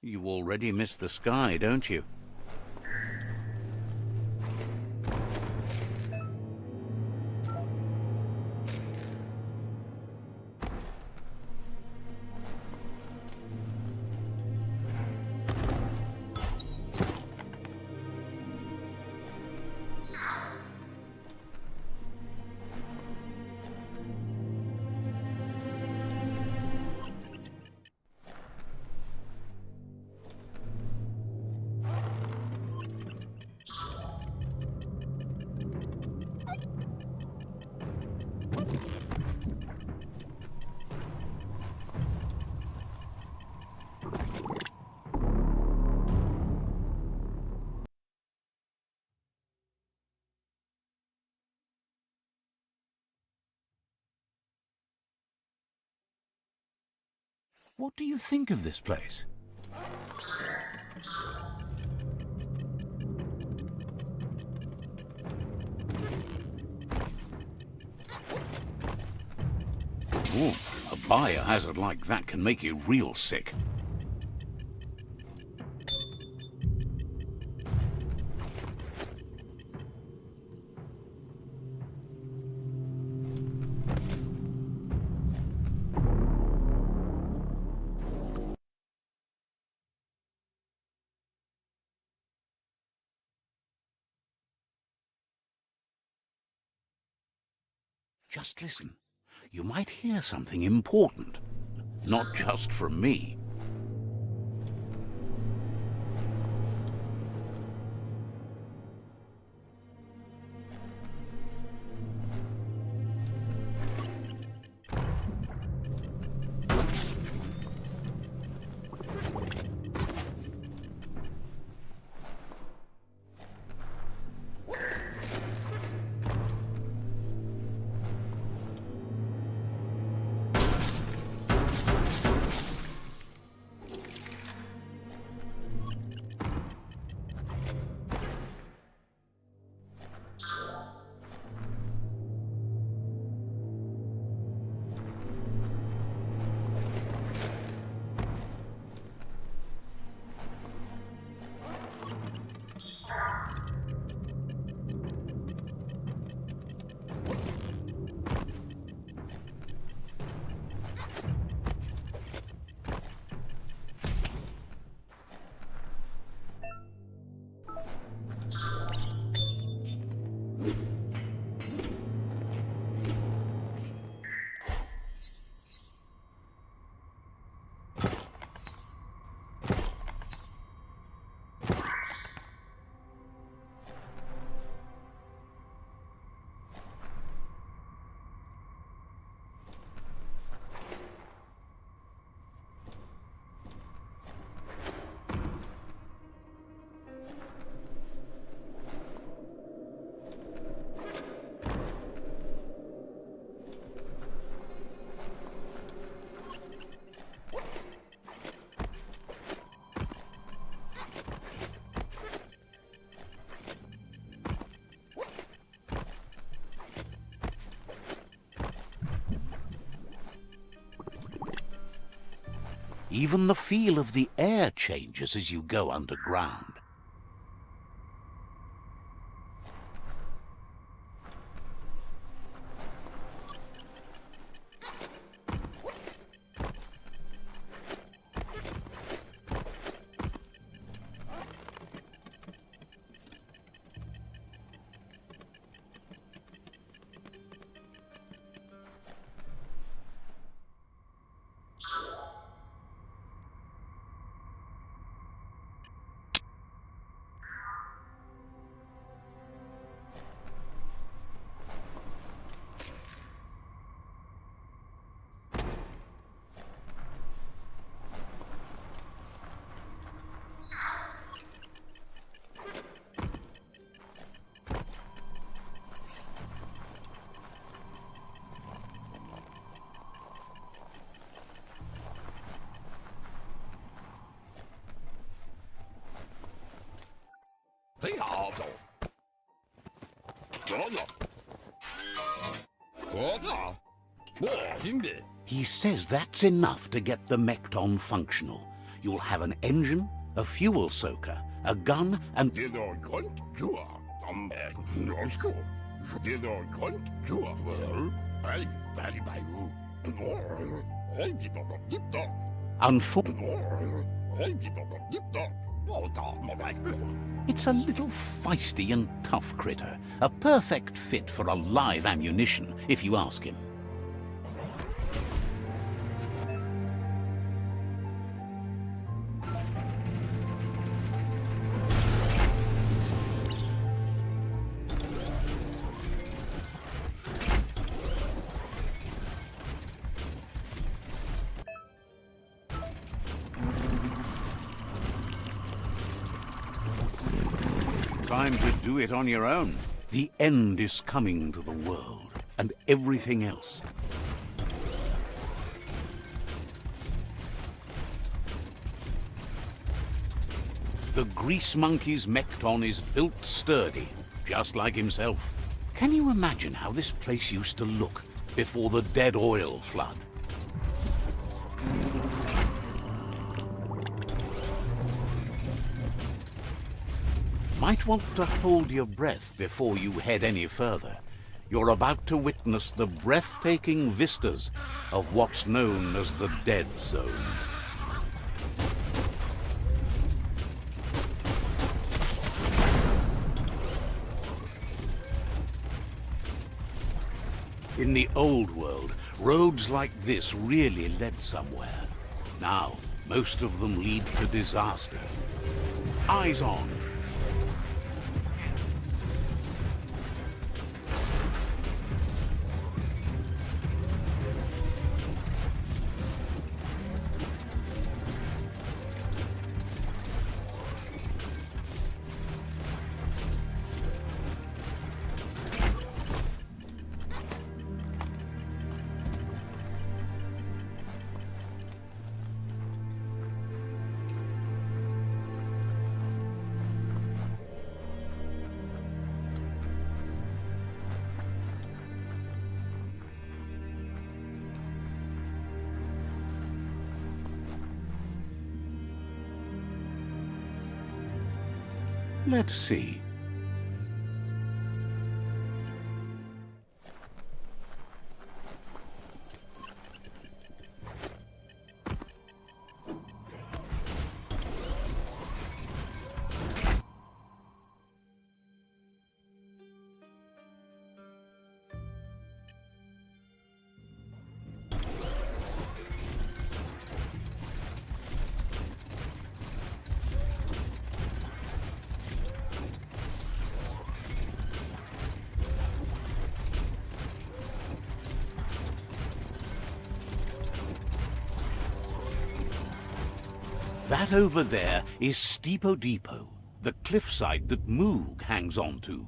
A: You already miss the sky, don't you? What do you think of this place? Ooh, a biohazard like that can make you real sick. Just listen. You might hear something important. Not just from me. Even the feel of the air changes as you go underground. He says that's enough to get the Mekton functional. You'll have an engine, a fuel soaker, a gun, and... It's a little feisty and tough critter. A perfect fit for a live ammunition, if you ask him. Time to do it on your own. The end is coming to the world, and everything else. The Grease Monkey's Mekton is built sturdy, just like himself. Can you imagine how this place used to look? before the dead oil flood. Might want to hold your breath before you head any further. You're about to witness the breathtaking vistas of what's known as the Dead Zone. In the old world, roads like this really led somewhere. Now, most of them lead to disaster. Eyes on. Let's see. That over there is Steepo Depot, the cliffside that Moog hangs on to.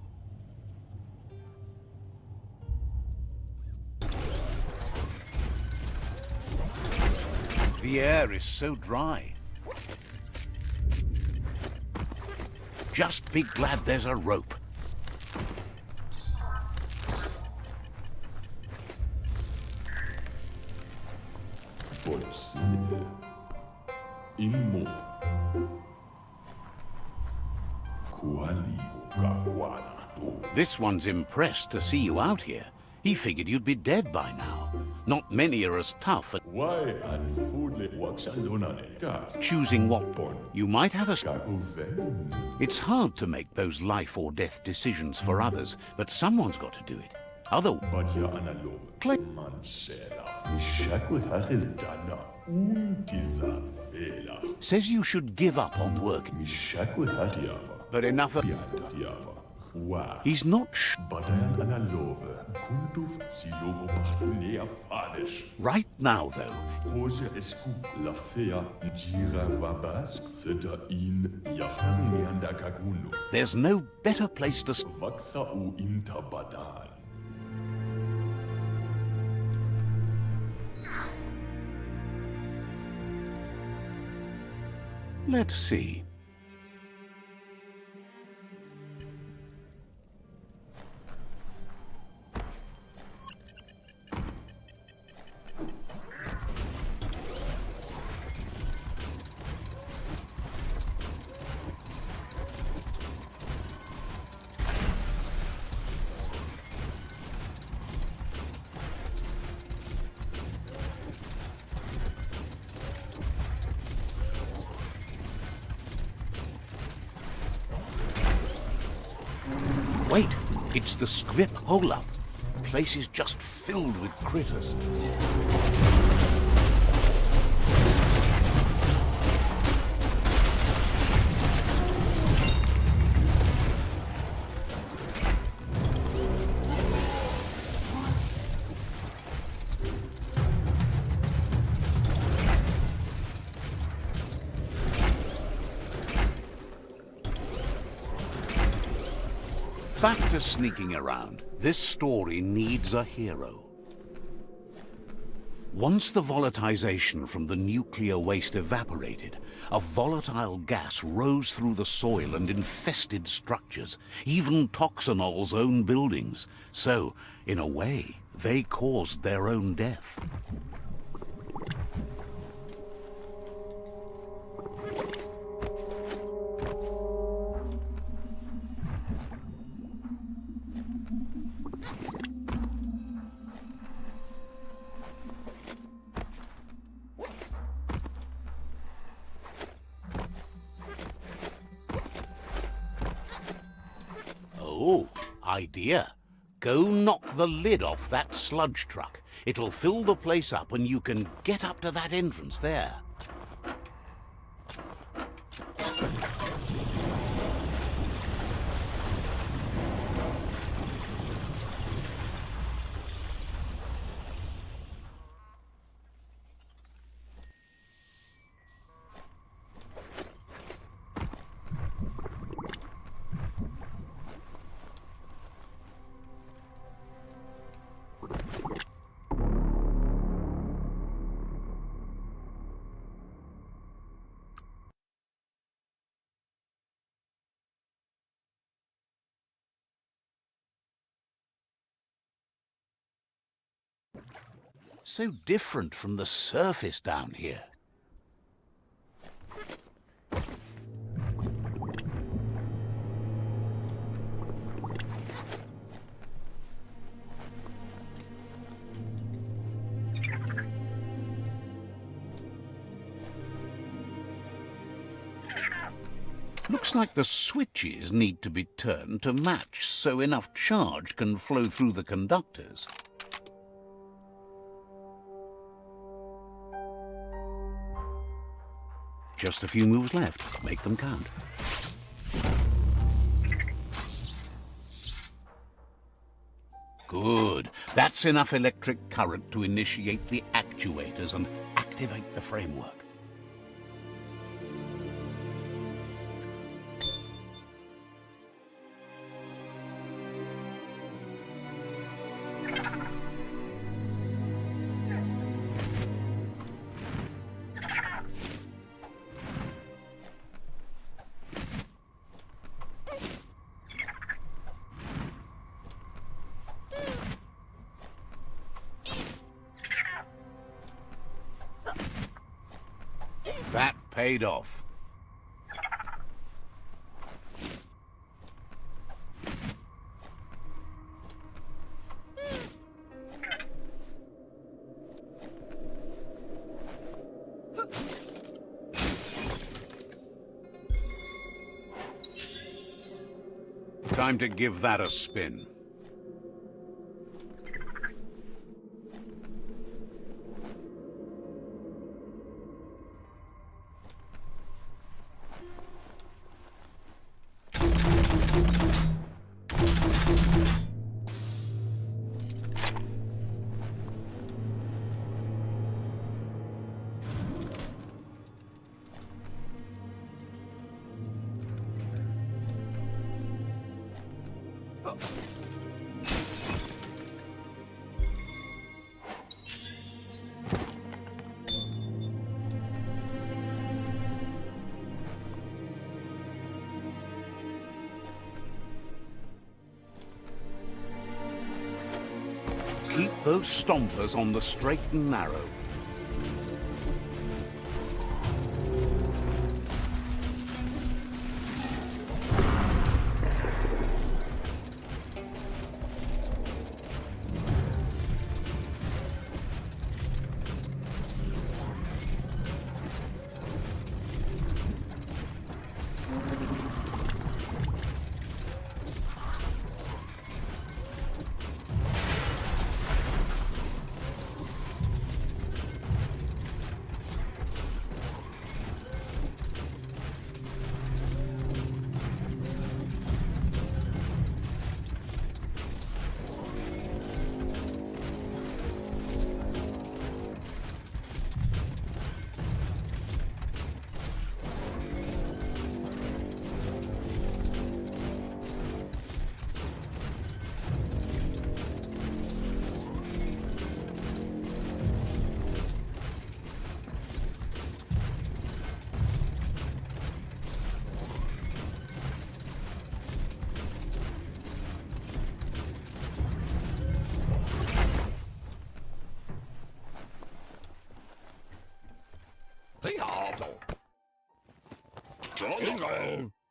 A: The air is so dry. Just be glad there's a rope.
D: Inmo.
A: This one's impressed to see you out here. He figured you'd be dead by now. Not many are as tough at choosing what. You might have a... It's hard to make those life or death decisions for others, but someone's got to do it. Says you should give up on work. But enough of... He's not right now, though. There's no better place to... Let's see. Wait, it's the script hole-up. The place is just filled with critters. Back to sneaking around. This story needs a hero. Once the volatilization from the nuclear waste evaporated, a volatile gas rose through the soil and infested structures, even Toxanol's own buildings. So, in a way, they caused their own death. Oh, idea. Go knock the lid off that sludge truck. It'll fill the place up and you can get up to that entrance there. So different from the surface down here. Looks like the switches need to be turned to match so enough charge can flow through the conductors. Just a few moves left. Make them count. Good. That's enough electric current to initiate the actuators and activate the framework. That paid off. Time to give that a spin. Keep those stompers on the straight and narrow.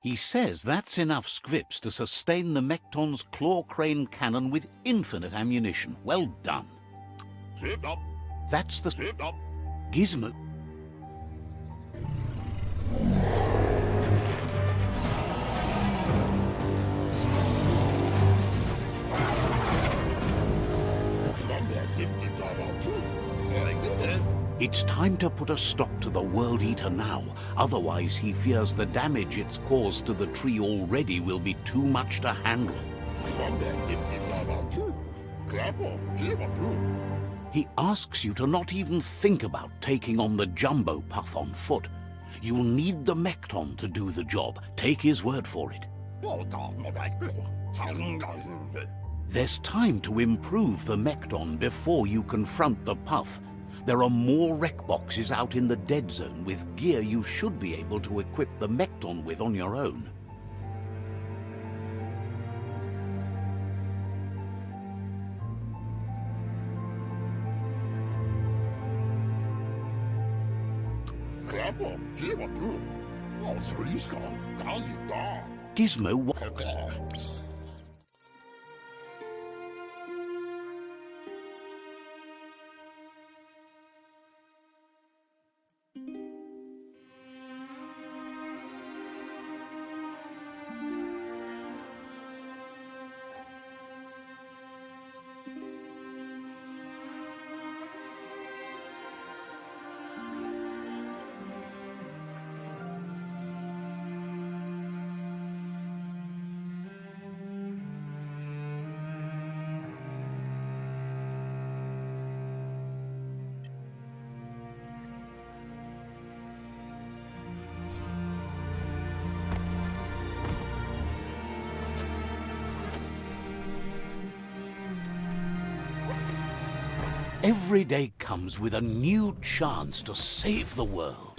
A: He says that's enough scripts to sustain the Mekton's claw crane cannon with infinite ammunition. Well done. That's the Gizmo. It's time to put a stop to the World Eater now. Otherwise, he fears the damage it's caused to the tree already will be too much to handle. He asks you to not even think about taking on the Jumbo Puff on foot. You'll need the Mekton to do the job. Take his word for it. There's time to improve the Mekton before you confront the Puff. There are more wreck boxes out in the dead zone with gear you should be able to equip the Mekton with on your own. Gizmo. Every day comes with a new chance to save the world.